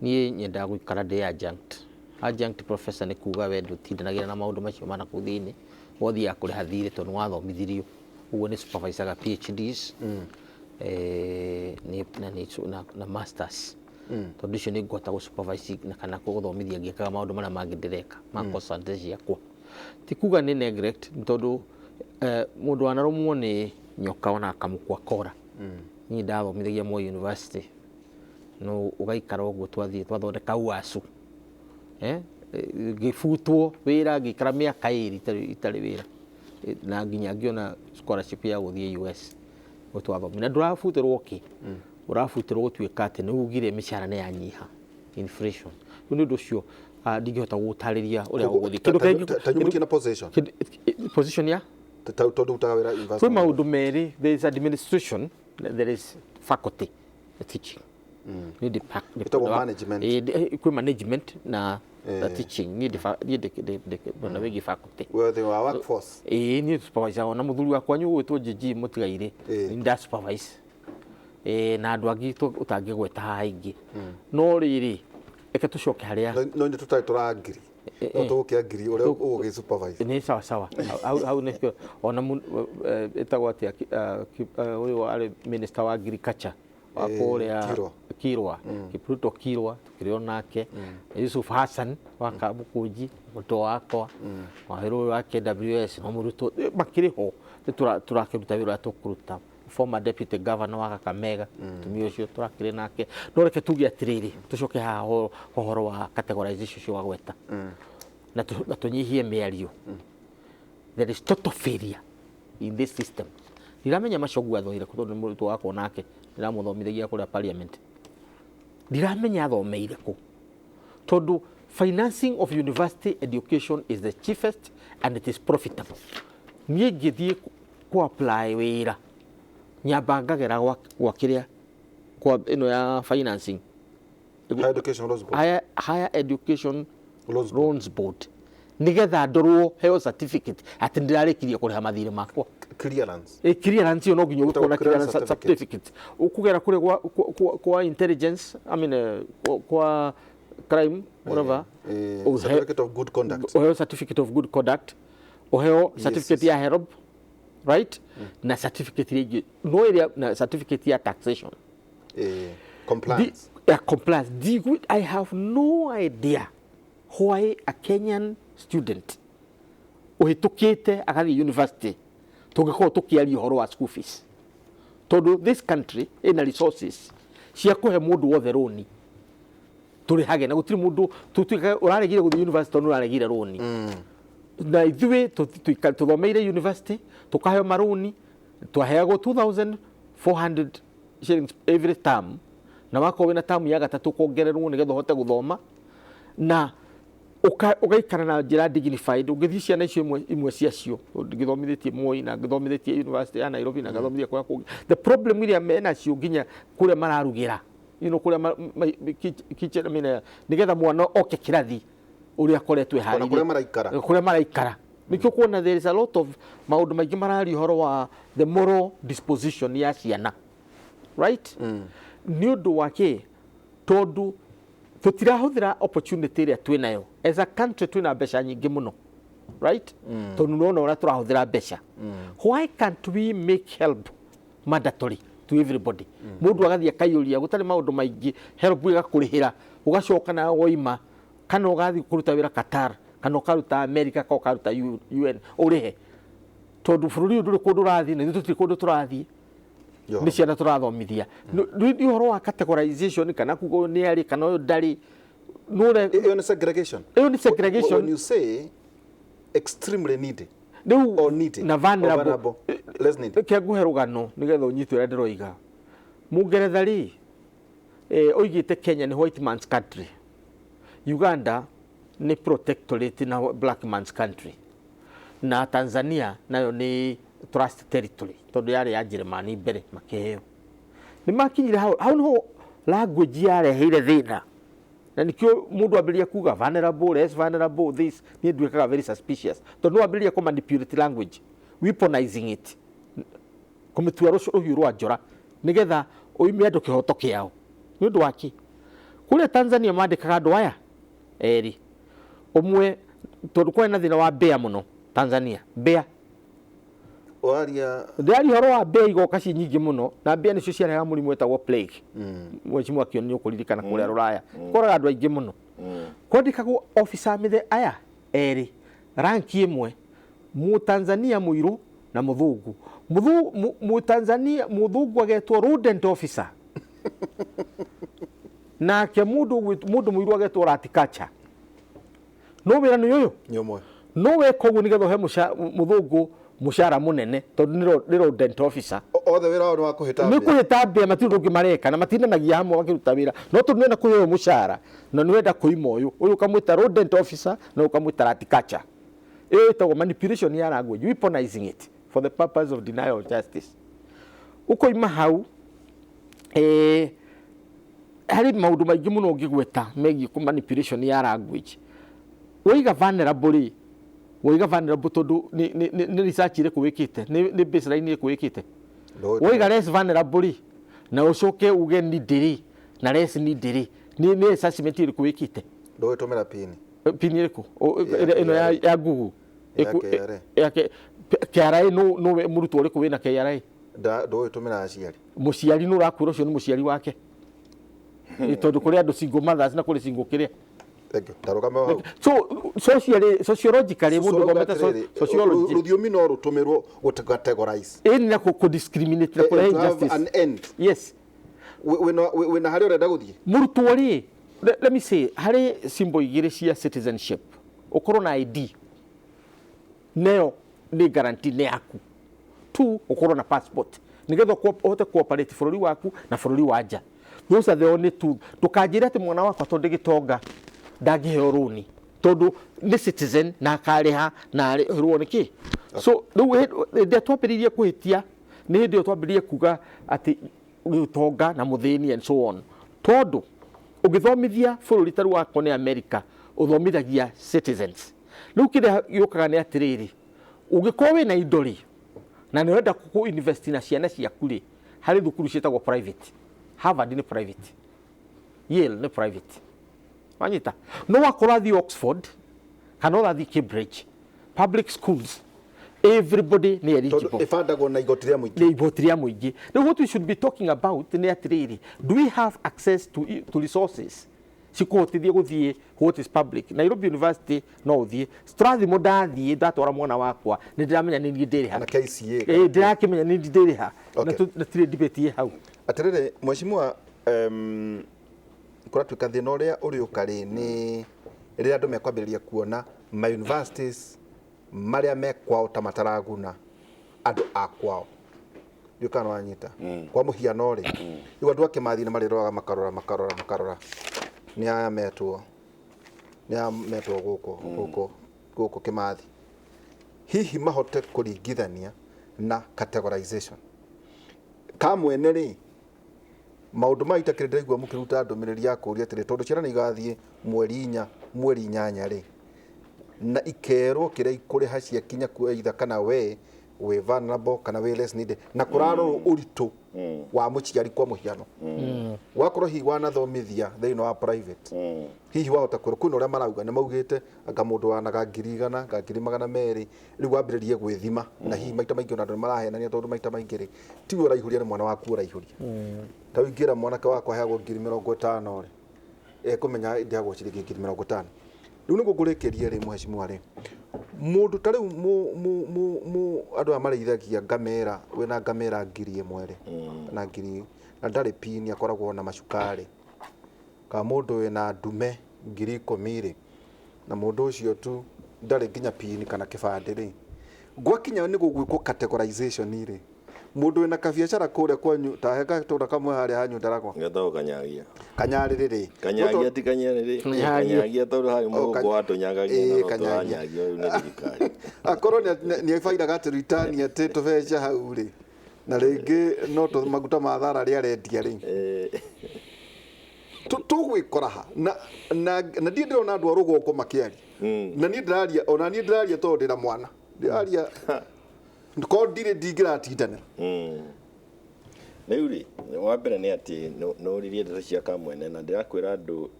nie nyenda guikara ndi adjunct professor ni kuga we ndutindanagira na maundu macio mana ku thiini wothia kuriha thiri tondu wathomithirio uguo ni supervisor ga PhDs na masters tondu icio ni ngota gu supervise na kana kuthomithia ngikaga maundu maria mangi ndireka ma concentration yakwa ti kuga ni neglect tondu mundu anarumwo ni nyoka ona akamukwa kora ni ndathomithagia Moi University no ugaikara uguo twathondeka uasu gifutwo wira ngikara miaka 2 itari wira na nginya ngiona scholarship ya guthie US gutwathomina ndurafutirwo ki urafutirwo gutuika ati ni ugire mishara ne yanyiha inflation ni ndu cio ndingihota gutariria uria uguthi kindu position ya tondu utawira university kwa maundu meri there is administration there is faculty teaching ni department management kwa management na teaching ni na wegi faculty well they were workforce ni supervisor ona muthuri wakwa nyu gwitwo jiji mutigaire ni supervise na andu angi utangigweta haingi no riri eke tucoke haria no ndi tutai turangiri no tuke ngiri uria ugi supervise ni sawa sawa au ni ona etagwo atia uyu ari minister wa agriculture wa kuria Kirwa Kipruto Kirwa tukiri onake Yusuf Hassan wa Kamukunji muto wakwa Wahiru wa KWS no muruto makiri ho turakiruta wira tukuruta former deputy governor wa Kakamega tumio ucio turakire nake no reke tugie atiriri tucoke haho horo wa categorization cio wa gweta na tunyihie miario. There is total failure in this system. Ndiramenya macogu athoire kutondu ni muruto wakwa nake ndiramuthomithagia kuria parliament. Ndiramenya athomeire ku tondu financing of university education is the cheapest and it is profitable. Niĩ ngĩthiĩ ku apply wĩra nyamba ngagera gwa kiria kwa ino ya financing higher education loans board nigetha ndorwo heo certificate ati ndirarikirie kuriha mathire makwa clearance no nginya uko na clearance certificate ukugera kure kwa intelligence kwa crime whatever certificate of good conduct certificate of good conduct certificate ya HERB right na certificate regi no area na certificate ya taxation compliance compliance I have no idea why a Kenyan student uhitukite agathi university tungiko tukiari horo wa school fees tondu this country ina resources cia kuhe mundu wothe roni turi hage na gutiri mundu tutuika uraregire guthi university tondu uraregire roni na ithuĩ tuthomeire university tukaheo maroni twaheagwo 2,400 shillings every term na wako wina term ya gatatu kuongererwo nigetha hote guthoma na ugaikara na njira dignified ungithii ciana icio imwe ciacio ngithomithitie Moi na ngithomithitie university ya Nairobi na ngathomithia kwa the problem iria mena cio nginya kuria mararugira kuria kitchen nigetha mwana oke kirathi uria koretwe hari kuria maraikara nikio kuona there is a lot of maundu maingi marari horo wa the moral disposition ya ciana right ni undu wake tondu tutirahuthira opportunity ria twinayo as a country twina mbeca nyingi muno right tondu nona ora turahuthira mbeca why can't we make help mandatory to everybody mundu agathia kayuria gutari maundu maingi help igakurihira ugacoka na woima kana ugathi kuruta wira Qatar kana ukaruta America kana ukaruta UN urihe tondu bururi nduri kundu rathi na tutiri kundu turathi ni ciana turathomithia ni horo wa categorization kana kugo ni ari kana uyu ndari no ni segregation when you say extremely needy or needy na vulnerable less needy ke guherugano nigetha unyitwe ndiroiga mungeretha ri oigite Kenya ni white man's country Uganda ni protectorate na black man's country na Tanzania nayo ni trust territory tondu yari ya Jeremani mbere makiheo ni makinyire hau no language yare hire thina na nikio mundu ambiria kuga vulnerable less vulnerable this ni ndwikaga very suspicious tondu ambiria ko manipulate language weaponizing it kumitua ruhiu rwa njora nigetha uime andu kihoto kiao ni undu waki kule Tanzania mandikaga andu aya eri umwe tondu kwena thina wa mbea muno Tanzania mbea waria ndari horo wa mbea igoka ci nyingi muno na mbea nicio ciareha murimu etagwo plague mwechimu akio ni ukuririkana kuria ruraya koraga andu aingi muno kwandikagwo officer mithe aya eri ranki imwe mu Tanzania muiru na muthungu mu Tanzania muthungu agetwo rodent officer na ke mundu muiru agetwo ratikacha no wira ni yoyo nyomwe no we kogu nigetho he muthungu mushara munene tondu ni rodent officer othe wira wao wa kuhita ni kuhita mbia matindu ngi mareka na matindanagia hamwe makiruta wira no tondu nenda kuheo mushara na ni wenda kuima uyu ukamwita rodent officer na ukamwita ratikacha etagwo manipulation ya language weaponizing it for the purpose of denial of justice ukoima hau hari maundu maingi muno ngigweta megi ku manipulation ya language woiga vulnerable tondu ni research ire kuwikite ni baseline ire kuwikite woiga less vulnerable na ucoke uge needy na less needy ni assessment ire kuwikite ndo tumira pin ire ku ino ya Google yake KRA no murutwo uri kuwina KRA do tumira aciari muciari no rakwira ucio ni muciari wake tondu kuri andu single mothers na kuri single kiria so sociologically mundu gometa sociology rudhiomi no rutumirwo gucategorize ini na ku discriminate na kuri injustice an end. Yes, we na hari urenda guthie murutwo ri let me say hari symbol igiri cia citizenship ukorwo na ID neo ni guarantee ne yaku tu ukorwo na passport nigetha uhote cooperate bururi waku na bururi wa nja. Those are the only two. Tukanjira ati mwana wakwa tondu gitonga ndangiheo runi tondu ni citizen na akariha na ruo niki. So riu twambiririe kuhitia ni hindi twambiririe kuga ati gitonga na muthini and so on. Tondu ugithomithia bururi taru wako ni America uthomithagia citizens. Riu kire yukaga ni atiriri ugikorwo wina indori na ni wenda ku invest na ciana ciaku ri hari thukuru cietagwo private. Harvard ni private, Yale ni private. Wanyita no wakora the Oxford kana the Cambridge public schools, everybody ni eligible. Ifandagwo na igotiria muingi. Ni igotiria muingi. Now what we should be talking about ni atiriri, do we have access to resources cikuhotithia guthie what is public? Nairobi University no uthie strathimo ndathie ndatwara mwana wakwa ni ndiramenya ni ndiriha na KCA ndirakimenya ni ndiriha na tire debate hau atirire mweshimua kura tuka thina uria uri ukari ni ria andu mekwambiriria kuona ma universities maria mekwao ta mataraguna andu akwao yukana wanyita kwa muhiano ri iwa andu akimathi na mariroga makarora ni aya metwo guko kimathi hihi mahote kuringithania na categorization kamwene ri maundu maitakire ndaigua mukiruta ndumiriri ya kuria atiri tondu ciana ni igathie mweri 8 ri na ikerwo kiria ikuriha cia kinya kuitha kana we vulnerable kana we less needed na kuraro uritu wa muciari kwa muhiano wakorwo hi wanathomithia thiini wa private hihi wahota kwona uria marauga ni maugite anga mundu wanaga 100 200 riu wambiririe gwithima na hihi maita maingi ona andu marahenania tondu maita maingi ri ti uraihuria ni mwana waku uraihuria ta wingira mwanake wakwa heagwo 50,000 ri kumenya ndiagwo ciringi 50,000 riu ni gukurikiria ri mheshimiwa ri mundu tari mu andu amareithagia ngamera wina ngamera 1,000 na 1,000 na ndari pini akoragwo na macukari ka mundu wina ndume 10,000 na mundu ucio tu ndari nginya pini kana kibande ri gwakinya ni gugwikwo categorization ri mundu wina kabiacara kuria kwanyu ta heka tura kamwe hari hanyu ndarako ngetho kanyagia kanyaririri ti kanyariri kanyagia tondu hari mugo watu nyagagia na kanyagia ni thirikari akorwo ni ibaida gati return ati tubeca hau ri na ringi no to maguta ma thara ri arendia ri tugwikoraha na ndi ndirona andu arugoko makiari na ni ndiraria ona ni ndiraria tondu ndira mwana ndiraria ko ndire ndingiratindanira riu ri wa mbere ni ati no ririe ndeto cia kamwene na ndirakwira andu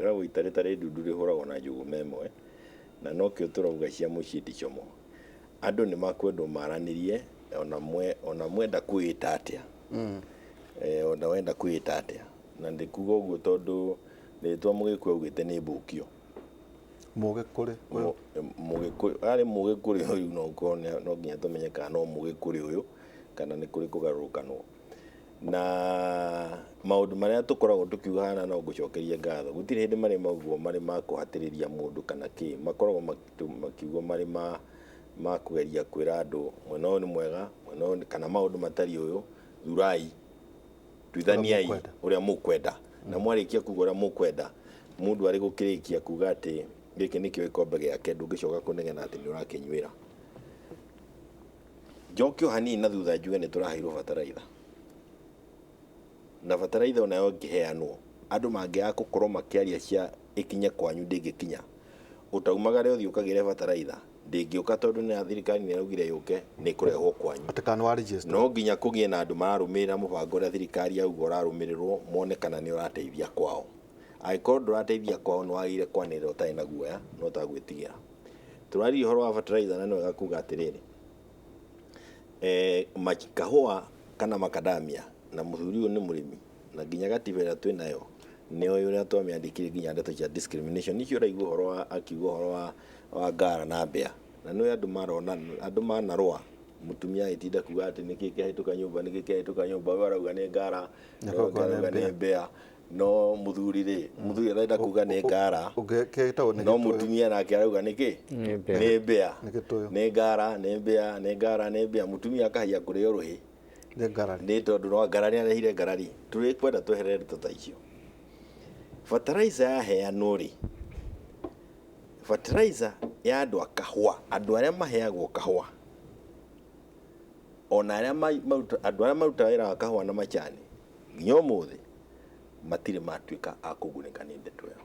rawitari ndundu rihuragwo na njugu memwe na no kio turauga cia mucii ndicomo andu ni makwendwo maranirie ona mwenda kwita atia ona wenda kwita atia na ndikuga uguo tondu ritwa mugikwa ugite ni mbukio mugikuri ari mugikuri uyu no nginya tumenye kana no mugikuri uyu kana ni kuri kugarukanwo na maundu maria tukoragwo tukiuga hana no gucokeria ngatho gutire hindi mari maguo mari makuhatiriria mundu kana ki makoragwo makiugo mari makugeria kwira andu mwena ni mwega mwena kana maundu matari uyu thurai tuithaniai uria mukwenda na mwarikia kuga uria mukwenda mundu ari gukirikia kuga ati giki nikio ikombe giake ndungicoka kunegena ati ni urakinyuira njokio hanini na thutha njuge ni turaheirwo bataraitha na bataraitha onayo ngiheanwo andu mangiaga gukorwo makiaria cia ikinya kwanyu ndingikinya utaumagare uthii ukagire bataraitha ndingiuka tondu ni thirikari ni raugire yuke ni kurehwo kwanyu atakana wa register no nginya kugie na andu mararumira mubango uria thirikari yauga urarumirirwo mone kana ni urateithia kwao aikorwo ndurateithia kwao ni wagire kwanirira utai na guoya no tagwitigira turari horo wa bataraitha na no gakuga atiriri makahua kana makadamia na muthuri uyu ni murimi na nginya gatibera twi nayo neo uria twamiandikire nginya ndeto cia discrimination nicio raigua horo wa akiuga horo wa ngara na mbea na no andu marona andu manarwa mutumia itinda kuga ati niki kihituka nyumba niki kihituka nyumba warauga ni ngara warauga ni mbea no muthuri arenda kuga ni ngara no mutumia nake arauga niki ni mbea ni ngara ni mbea ni ngara ni mbea mutumia akahia kurio ruhi ni tondu no ngara ni arehire ngarari turi kwenda tweherere tota icio fertilizer ya heanwo ri fertilizer ya andu akahwa andu aria maheagwo kahwa ona aria andu aria maruta wira wa kahwa na machani nginya umuthi matire matuika akugunĩka nĩ ndeto ĩyo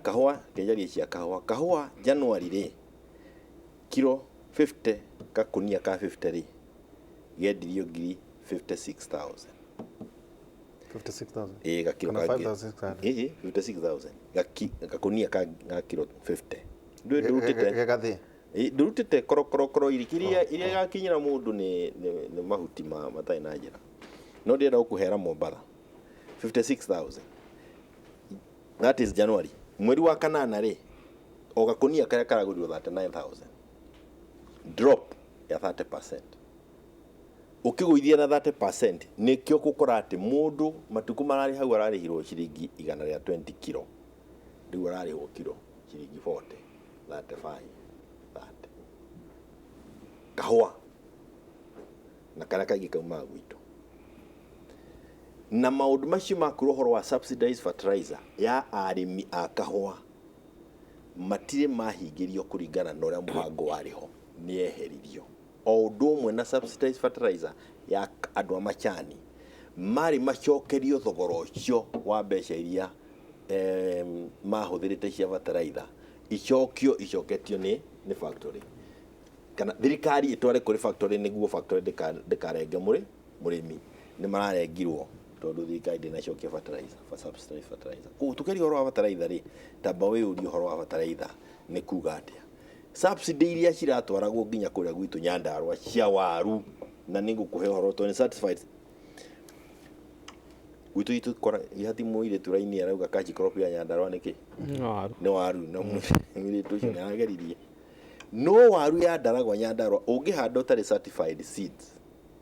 kahũa kenjaria cia kahũa January rĩ kilo 50 kakunia ka 50 rĩ gendirio ngiri 56,000 gakilo ka 56,000 gakunia ka kilo 50 ndurutite ndurutite korokoro irikiria iria gakinyira mundu ni mahuti matai na njira no ndira ukuhera Mombatha 56,000 that is January mweri wa kanana ri o gakunia karia karagurio 39,000 drop ya 30% ukiguithia na 30% nikio gukora ati mundu matuku marari hau ararihirwo ciringi 120 kilo riu ararihwo kilo ciringi 40 35 kahua na kana kaigi kauma gwitu na maundu macio makuru horo wa subsidized fertilizer ya arimi a kahua matire mahingirio kuringana na uria muhango wariho ni eheririo o undu umwe na subsidized fertilizer ya andu a machani mari macokerio thogoro ucio wa mbeca iria mahuthirite cia fertilizer icoketio ni factory kana thirikari itware kuri factory niguo factory ndikarenge murimi ni mararengirwo tondu thirikari ndinacokia fertilizer for subsidized fertilizer tukeri horo wa fertilizer ri tamba we uri horo wa fertilizer ni kuga atia subsidy iria ciratwaragwo nginya kuria gwitu Nyandarua cia waru na ningukuhe horo to ni satisfied gwitu itu kora ihati muire turaini arauga kaji crop ya Nyandarua niki ni waru na mwire tucio ni ageririe no waru ya Ndaragwa Nyandarua ungihanda utari certified seeds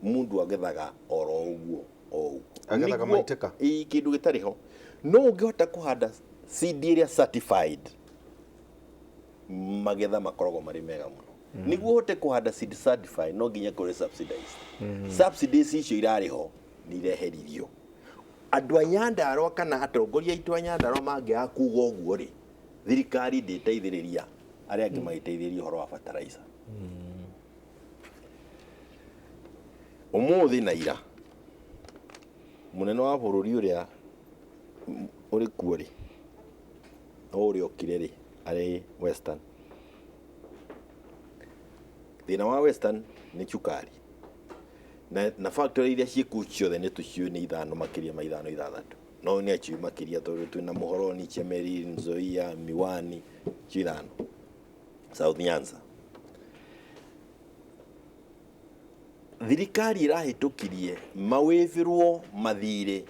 mundu agethaga oro uguo agethaga maiteka kindu gitariho no ungihota kuhanda seed iria certified magetha makorogo mari mega muno niguo hote kuhanda seed certified no nginya kuri subsidized subsidies icio irariho ni ireheririo andu a Nyandarua kana atongoria itu a Nyandarua mangiaga kuga uguo ri thirikari nditeithiriria aria angi magiteithiriria horo wa fertilizer umuthi na ira munene wa bururi uria uri kuori uri okire ri ari Western thina wa Western ni chukari na factory iria ciku ciothe ni tucio ni ithano makiria ma ithano ithathatu no ni achi makiria tondu twina Muhoroni Chemeri Nzoia Miwani chithano South Nyanza thirikari irahitukirie mawithirwo mathire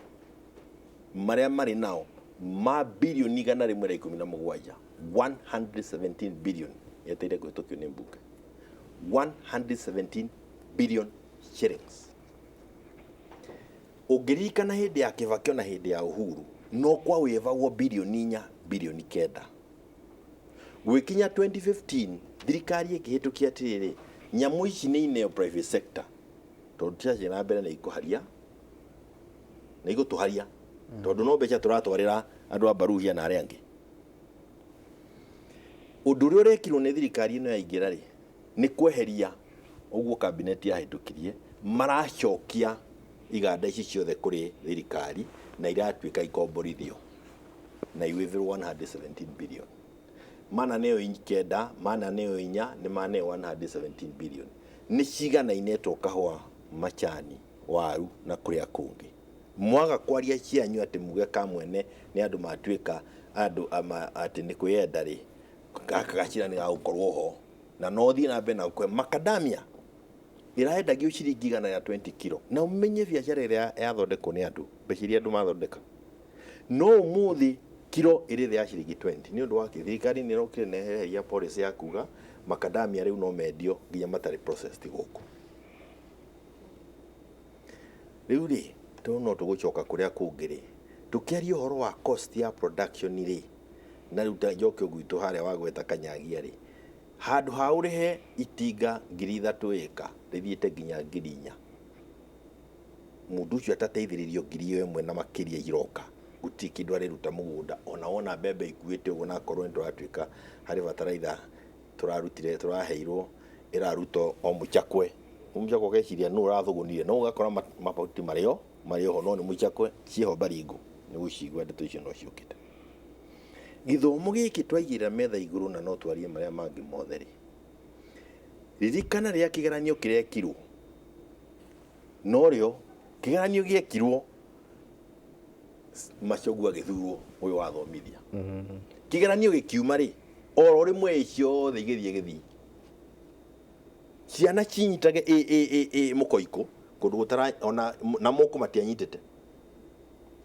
maria mari nao ma bilioni 117 117 billion yeteire gwitukio ni mbuke 117 billion shillings ugirikana hindi ya Kibaki na hindi ya Uhuru no kwa wevagwo bilioni 4 bilioni 9 gwikinya 2015 thirikari ikihitukia atiriri nyamu ici ni ineo private sector tondu tia na mbere na ikuharia na igutuharia tondu no mbeca turatwarira andu a Baruhia na aria angi undu uria urekirwo ni thirikari ino ya igira ri ni kweheria uguo cabinet ya hitukirie maracokia iganda ici ciothe kuri thirikari na iratuika ikomborithio na iwithirwo 117 billion mana neo inkenda mana neo inya ni mana 117 billion ni cigana inetwo kahwa machani waru na kuria kungi mwaga kwaria cianyu ati muge kamwene ni andu matuika andu ati ni kwiyenda ri gaka gacira ni gagukorwo ho na no thi na mbere na kwe macadamia iraendagio ciringi 120 kilo na umenye biacara ĩrĩa yathondekwo nĩ andũ mbeca iria andũ mathondeka no umuthi kilo ĩrĩ thĩ ya ciringi 20 nĩ ũndũ wa thirikari nĩ ĩrokire na eheria policy ya kuga macadamia rĩu no mendio nginya matarĩ processed gũkũ rĩu rĩ no tũgũcoka kũrĩa kũngĩ rĩ tũkĩaria ũhoro wa cost ya production rĩ na rĩu njoke gwitũ harĩa wa gweta kanyagia rĩ handũ ha ũrĩhe itinga 3,000 ĩka rĩthiĩte nginya 4,000 mũndũ ũcio atateithĩrĩrio 1,000 na makĩria iroka gũtirĩ kĩndũ arĩruta mũgũnda ona wona mbembe ikuĩte ũguo na korwo nĩ tũratuĩka harĩ bataraitha tũraheirwo ĩraruto o mũchakwe mũchakwe ũgeciria nũ ũrathũgũnire no ũgakora mabuti marĩo ho no nĩ mũchakwe ciĩho baringo nĩ gũcigua ndeto icio no ciũkĩte gĩthomo gĩkĩ twaigĩra metha igũrũ na no twarie marĩa mangĩ mothe rĩ ririkana rĩa kĩgeranio kĩrekirwo no rĩo kĩgeranio gĩekirwo Machogu agĩthurwo ũyũ wathomithia kĩgeranio gĩkiuma rĩ oro rĩmwe ciothe igĩthiĩ ciana cinyitage mũkoiko kũndũ gũtara ona na moko matianyitĩte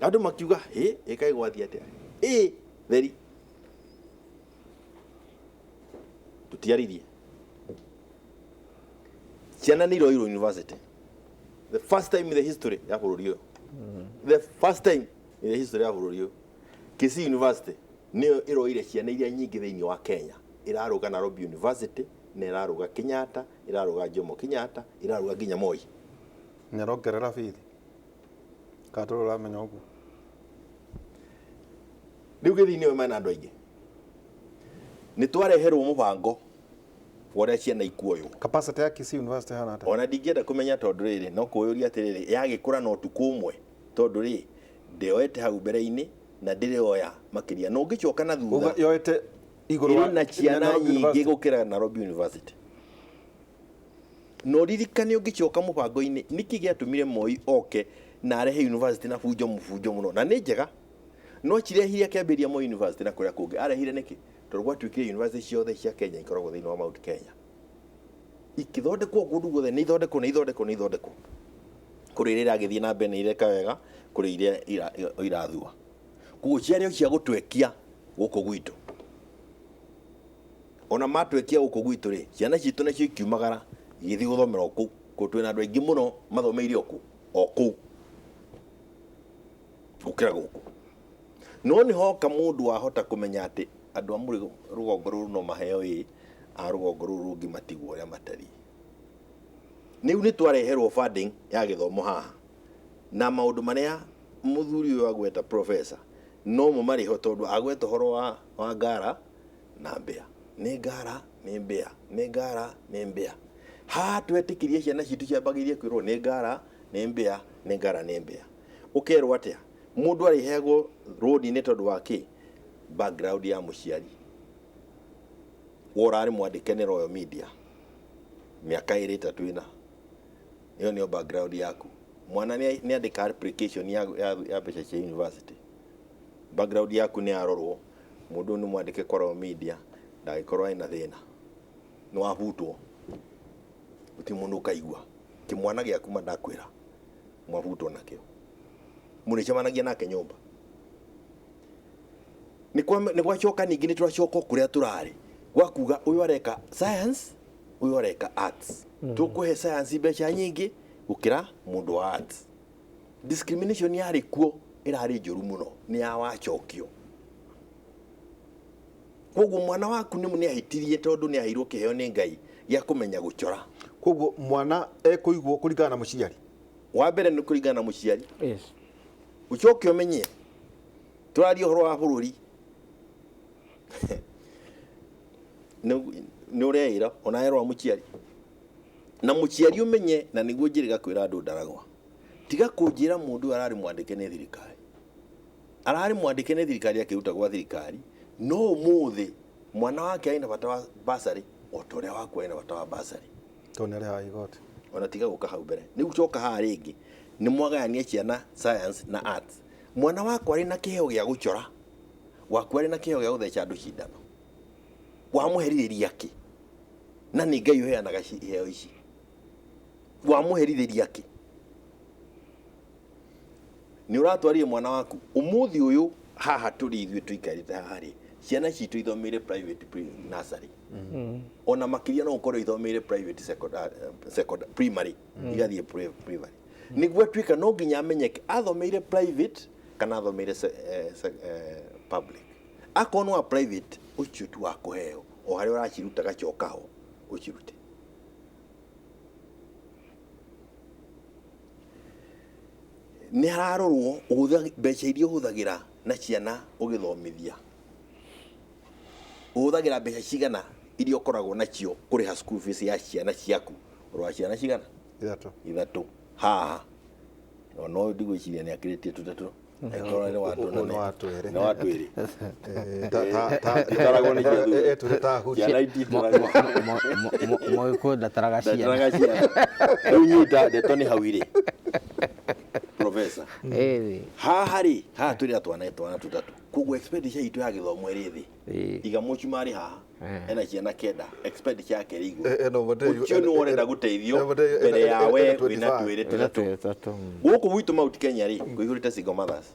andũ makiuga ĩkaĩ gwathi atĩa theri tutiaririe ciana nĩ iroirwo university the first time in the history ya bũrũri ũyũ the first time in the history ya bũrũri ũyũ Kisii University nĩyo ĩroire ciana iria nyingĩ thĩinĩ wa Kenya ĩrarũga Nairobi University na ĩrarũga Kenyatta ĩrarũga Jomo Kenyatta ĩrarũga nginya Moi nĩarongerera bithi katoro ramenya ũguo rĩu gĩthĩ-inĩ ũyũ mena andũ aingĩ nĩ twareherwo mũbango wore ciana ikuoywo capacity ya Kisii University hana ata ona ndingĩenda kũmenya tondũ rĩrĩ no kũyũria atĩrĩrĩ yagĩkũra no tukũ ũmwe tondũ rĩ ndĩoete hau mbere-inĩ na ndĩrĩoya makĩria no ngĩcoka na thutha yoete igũrũ na ciana nyingĩ gũkĩra Nairobi University no ririkane ũngĩcoka mũbango-inĩ nĩkĩ gĩatũmire Moi oke na arehe university na mũbunjo mũno na nĩ njega no cirehire akĩambĩria Moi University na kũrĩa kũngĩ arehire nĩkĩ tondũ gwatuĩkire university ciothe cia Kenya ikoragwo thĩinĩ wa Mount Kenya ikĩthondekwo kũndũ guothe nĩ ithondekwo kũrĩ iria iragĩthiĩ na mbere nĩ ireka wega kũrĩ iria irathua koguo ciarĩ cia gũtwekia gũkũ gwitũ ona matwekia gũkũ gwitũ rĩ ciana citũ nacio ikiumagara igĩthiĩ gũthomera kũu twĩna andũ aingĩ mũno mathomeire kũu gũkĩra gũkũ no nĩ hoka mũndũ wahota kũmenya atĩ andũ a rũgongo rũrũ no maheo a rũgongo rũrũ rũngĩ matigwo ũrĩa matariĩ rĩu nĩ twareherwo funding ya gĩthomo haha na maũndũ marĩa mũthuri ũyũ agweta professor no mo marĩho tondũ agweta ũhoro wa ngara na mbĩa nĩ ngara nĩ mbĩa nĩ ngara nĩ mbĩa ha twetĩkĩrie ciana citũ ciambagĩrie kwĩrwo nĩ ngara nĩ mbĩa nĩ ngara nĩ mbĩa ũkerwo atĩa mũndũ arĩheagwo road-inĩ tondũ wa kĩ background ya mũciari worarĩ mwandĩke nĩ Royal Media mĩaka 2-3 ĩna ĩyo nĩyo background yaku mwana nĩ andĩka application ya mbeca cia university background yaku nĩ yarorwo mũndũ nĩ mwandĩke kwa Royal Media ndagĩkorwo ena thĩna nĩ wabutwo gũtirĩ mũndũ ũkaigua kĩmwana gĩaku mandakwĩra mwabutwo nakĩo mũrĩcemanagia nake nyũmba nĩ gwacoka ningĩ nĩ tũracoka kũrĩa tũrarĩ gwakuga ũyũ areka science ũyũ areka arts tũkũhe science mbeca nyingĩ gũkĩra mũndũ wa arts discrimination yarĩ kuo ĩrarĩ njũru mũno nĩ ya wacokio koguo mwana waku nĩ ahĩtirie tondũ nĩ ahirwo kĩheo nĩ Ngai gĩa kũmenya gũcora koguo mwana ekũigwo kũringana na mũciari wa mbere nĩ kũringana na mũciari yes ucoke umenye tũraria ũhoro wa bũrũri nĩ ũreĩra ona erwo mũciari na mũciari ũmenye na nĩguo njĩrĩga kwĩra andũ ndaragwa tiga kũnjĩra mũndũ ararĩ mwandĩke nĩ thirikari ararĩ mwandĩke nĩ thirikari akĩruta gwa thirikari no ũmũthĩ mwana wake aina bata wa basarĩ o ta ũrĩa waku aina bata wa basarĩ tondũ nĩ arĩhaga igoti ona tiga gũka hau mbere nĩ gũcoka haha rĩngĩ nĩ mwagayania ciana science na arts mwana wakwa arĩ na kĩheo gĩa gũcora waku arĩ na kĩheo gĩa gũtheca andũ cindano wamũherirĩria kĩ na nĩ Ngai ũheanaga iheo ici wamuherithiria ki ni uratwarire mwana waku umuthi uyu haha turi ithuĩ tuikarite haha ri ciana citũ ithomeire private nursery ona makiria no ukorwo ithomeire private secondary primary igathie primary niguo twika no nginya amenyeke athomeire private kana athomeire public akonwo wa private ucio tu wa kuheo o hari uraciruta gacokaho ucirute ni hararorwo mbeca iria uhuthagira na ciana ugithomithia uhuthagira mbeca cigana iria ukoragwo nacio kuriha school fees ya ciana ciaku urwa ciana cigana ithatu haha no ndigwiciria ni akiritie tutatu ekora ni watu na watu iri taragwo ni kiathu tureta hu ciana ititarago mo ko dataraga ciana riu nyuta detoni hawire professor haha ri haha turi twana tutatu kugu expenditure itu ya githomo iri thi iga muchumari haha ena ciana kenda expenditure yake rigo ucio ni wonenda guteithio mbere yawe wina twiri tutatu guku gwitu Mount Kenya ri kuihurite single mothers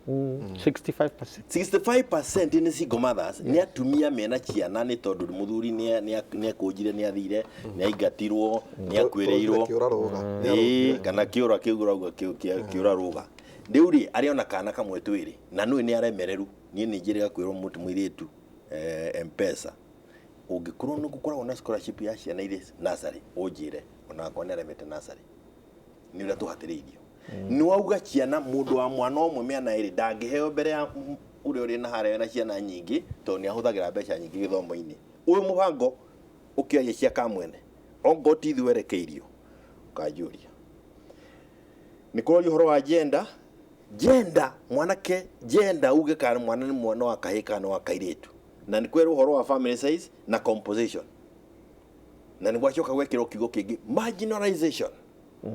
65% ni single mothers ni atumia mena ciana ni tondu muthuri ni akunjire ni athire ni aingatirwo ni akwireirwo kana kiura kigurauga kiura ruga ndiuri ari ona kana kamwe twiri na nui ni aremereru ni njiriga kwirwo mutu mwiritu M-Pesa ungikorwo no gukorwo na scholarship ya ciana ire nursery unjire ona ko neremete nursery ni ura tuhatiriirio ni wauga ciana mundu wa mwana omwe meana iri ndangiheo mbere ya uri na hare na ciana nyingi to ni ahuthagira mbeca nyingi githomo-ini uyu mubango ukioye cia kamwene ongo tithu werekeirio kajuria ni kurorio horo wa gender mwanake gender uge kana mwana ni mwana wa kahika na wa kairetu na ni kweru horo wa family size na composition na ni gwacoka gwekirwo kigo kingi marginalization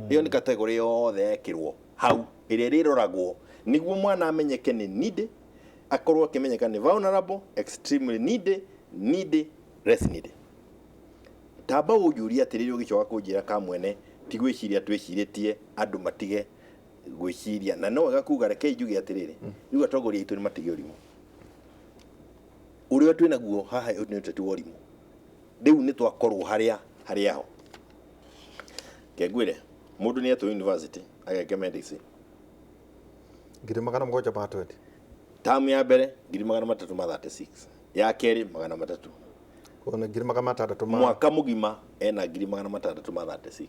iyo ni category yothe ekirwo hau iria riroragwo niguo mwana amenyeke ni needy akorwo akimenyeka ni vulnerable extremely needy less needy tamba ujuria atiriri ugicoka kunjira kamwene tigwiciria twiciritie andu matige gwiciria na no gakuga reke njuge atiriri riu atongoria itu ni matige urimu uria twina guo haha ni utatu urimu riu ni twakorwo haria ho kegwire mundu ni ato university ageke medicine ngiri magana mgoja batwe tamu ya mbere ngiri magana 336 ya keri magana 3 kona ngiri magana 3 mwaka mugima ena ngiri magana 336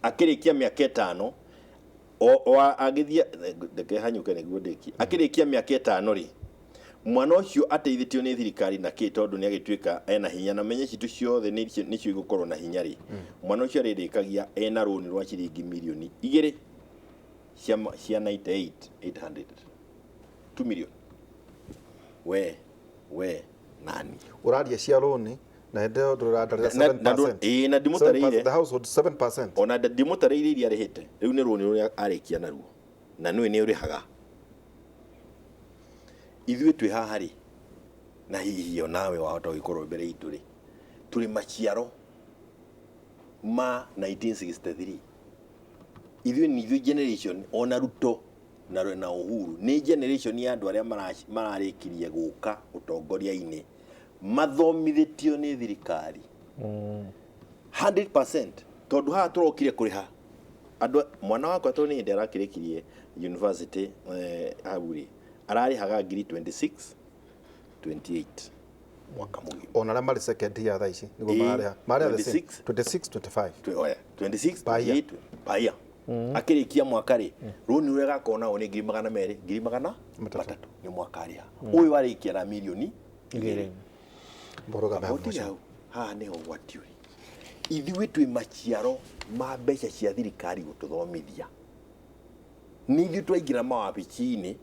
akirikia miaka 5 o agithia ndeke hanyuke niguo ndiki akirikia miaka 5 ri mwana ucio ateithitio ni thirikari na ki tondu ni agituika ena hinya na menye citu ciothe ni cio igukorwo na hinya ri mwana ucio aririkagia ena roni rwa ciringi milioni 2 cia 98,800 2 million we nani uraria cia roni na ndio nduradarira 7% na dimutareire the household 7% ona dimutareire iria rihite riu ni roni ruria arikia naruo na nui ni urihaga ithuĩ twĩ haha rĩ na hihi onawe wahota gũkorwo mbere itũ rĩ tũrĩ maciaro ma 1963 ithuĩ ni ithuĩ generation ona Ruto na Uhuru ni generation ya andũ arĩa mararĩkirie gũka ũtongoria-inĩ mathomithĩtio nĩ thirikari 100% tondũ haha tũrokire kũrĩha andũ mwana wakwa tondũ nĩ hĩndĩ arakĩrĩkirie university hau rĩ ararihaga ngiri 26 28 mwaka mugima ona la mali second year tha ici nigo marariha 26 25 26 paia akirikia mwaka ri runi urega kona oni ngiri magana 2 ngiri magana 3 ni mwaka riha uyu arikia na milioni 2 boroga bamuca ha ni ho gwatiuri ithuĩ twĩ maciaro ma mbeca cia thirikari gututhomithia ni ithuĩ twaingira mawabici-ini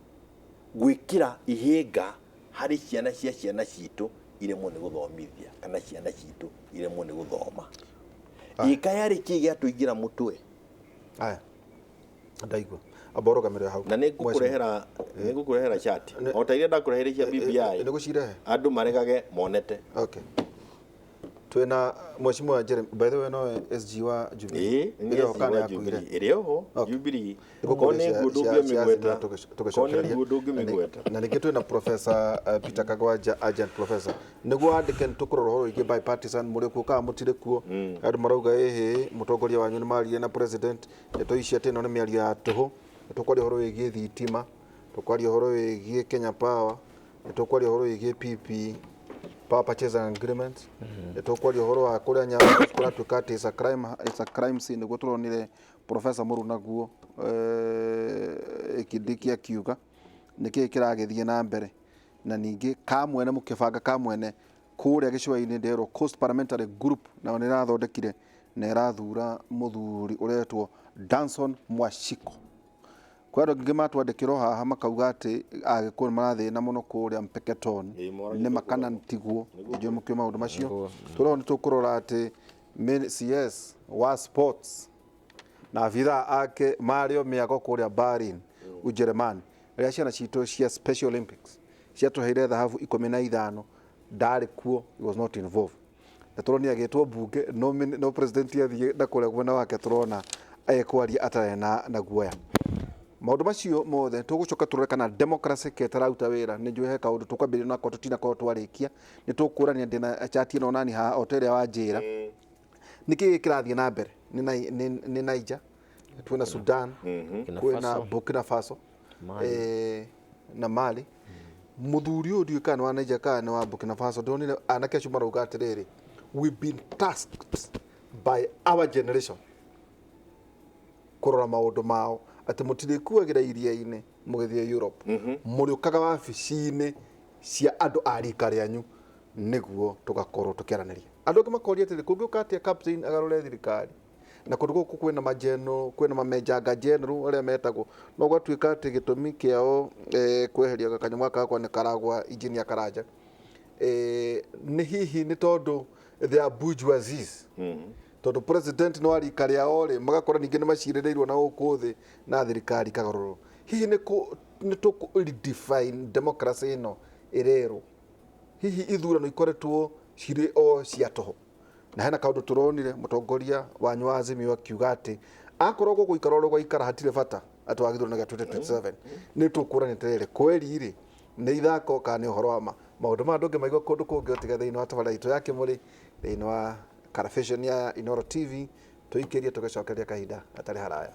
gwikira ihinga hari ciana citu iremwo ni guthomithia kana ciana citu iremwo ni guthoma ika yari kigia tuingira mutwe aya ndaigua aboroga mere hau na nigukurehera chat o ta iria ndakureherecia BBI nigucirehe andu maregage monete okay twena mheshimiwa Jeremy, by the way no SG wa Jubilee ndio kana ya Jubilee iliyo Jubilee kone gudugwe migweta kone gudugwe migweta na niki twena professor Peter Kagwanja agent professor niguo andike tukurora horo igi bipartisan muri kuka mutire kuo andu marauga mutongoria wanyu ni marire na president etoicia teno ni miario ya tuhu tukwaria horo igi thitima tukwaria horo igi Kenya Power tukwaria horo igi PP Power Purchase Agreement tukwaria horo wa kuria nyama kura tukati is a crime scene niguo turonire professor Muruna guo ikidikia kiuga niki kiragithie na mbere na ningi kamwene mukibanga kamwene kuria gicwa-ini ndero Coast Parliamentary Group na nira thondekire na irathura muthuri uretwo Danson Mwashiko kwero ngima twandikirwo haha makauga ati agikuru marathina muno kuria Mpeketon ni makana ntiguo ijwe mukio maundu macio turoni tukurora ati CS wa sports na vida ake Mario miago kuria Berlin Ujerumani ria ciana cito cia Special Olympics cia tuheire thahabu 15 ndari kuo he was not involved na turoni agitwo bunge no president yathie na kuria gwena wake turona ekwaria atare na guoya maundu macio mothe tugucoka turore kana democracy ketarauta wira ni njue he kaundu tukwambire na ko tutina ko twarikia ni tukurania ndina chati no nani ha hotel ya wajira niki kirathie na mbere ni Niger twina Sudan kwina Burkina Faso na Mali muthuri uyu kana wa Niger kana wa Burkina Faso ndonire anake acio marauga atiriri we've been tasked by our generation kurora maundu mao ati mutire kuagira iria-ini mugithie Europe muri ukaga wabici-ini cia andu arika rianyu niguo tugakorwo tukiaraniria andu angi makoria atiri kungiuka atia captain agarore thirikari na kundu guku kwina majeno kwina mamejanga general aria metagwo no gwatuika ati gitumi kiao kweheria gakanyamwa kakwa ni karagwa engineer Karanja ni hihi ni tondu they are bourgeoisies tondu president no arika riao ri magakora ningi ni macirireirwo na gukuthi na thirikari kagaroro hihi ni to redefine democracy no irero hihi ithurano ikoretwo ciri o cia toho na hena kaundu turonire mutongoria wanyu wa Azimio akiuga ati akorwo guikara ro gwaikara hatire bata atwagithurwo na 2027 ni tukuranite ri kweri ri ni ithako kana ni uhoro wa maundu ma ndungi maigwa kundu kungi otiga thiini wa tabaraitu yake muri thiini wa Karafishon ya Inoro TV tuikirie tugacokeria kahinda atari haraya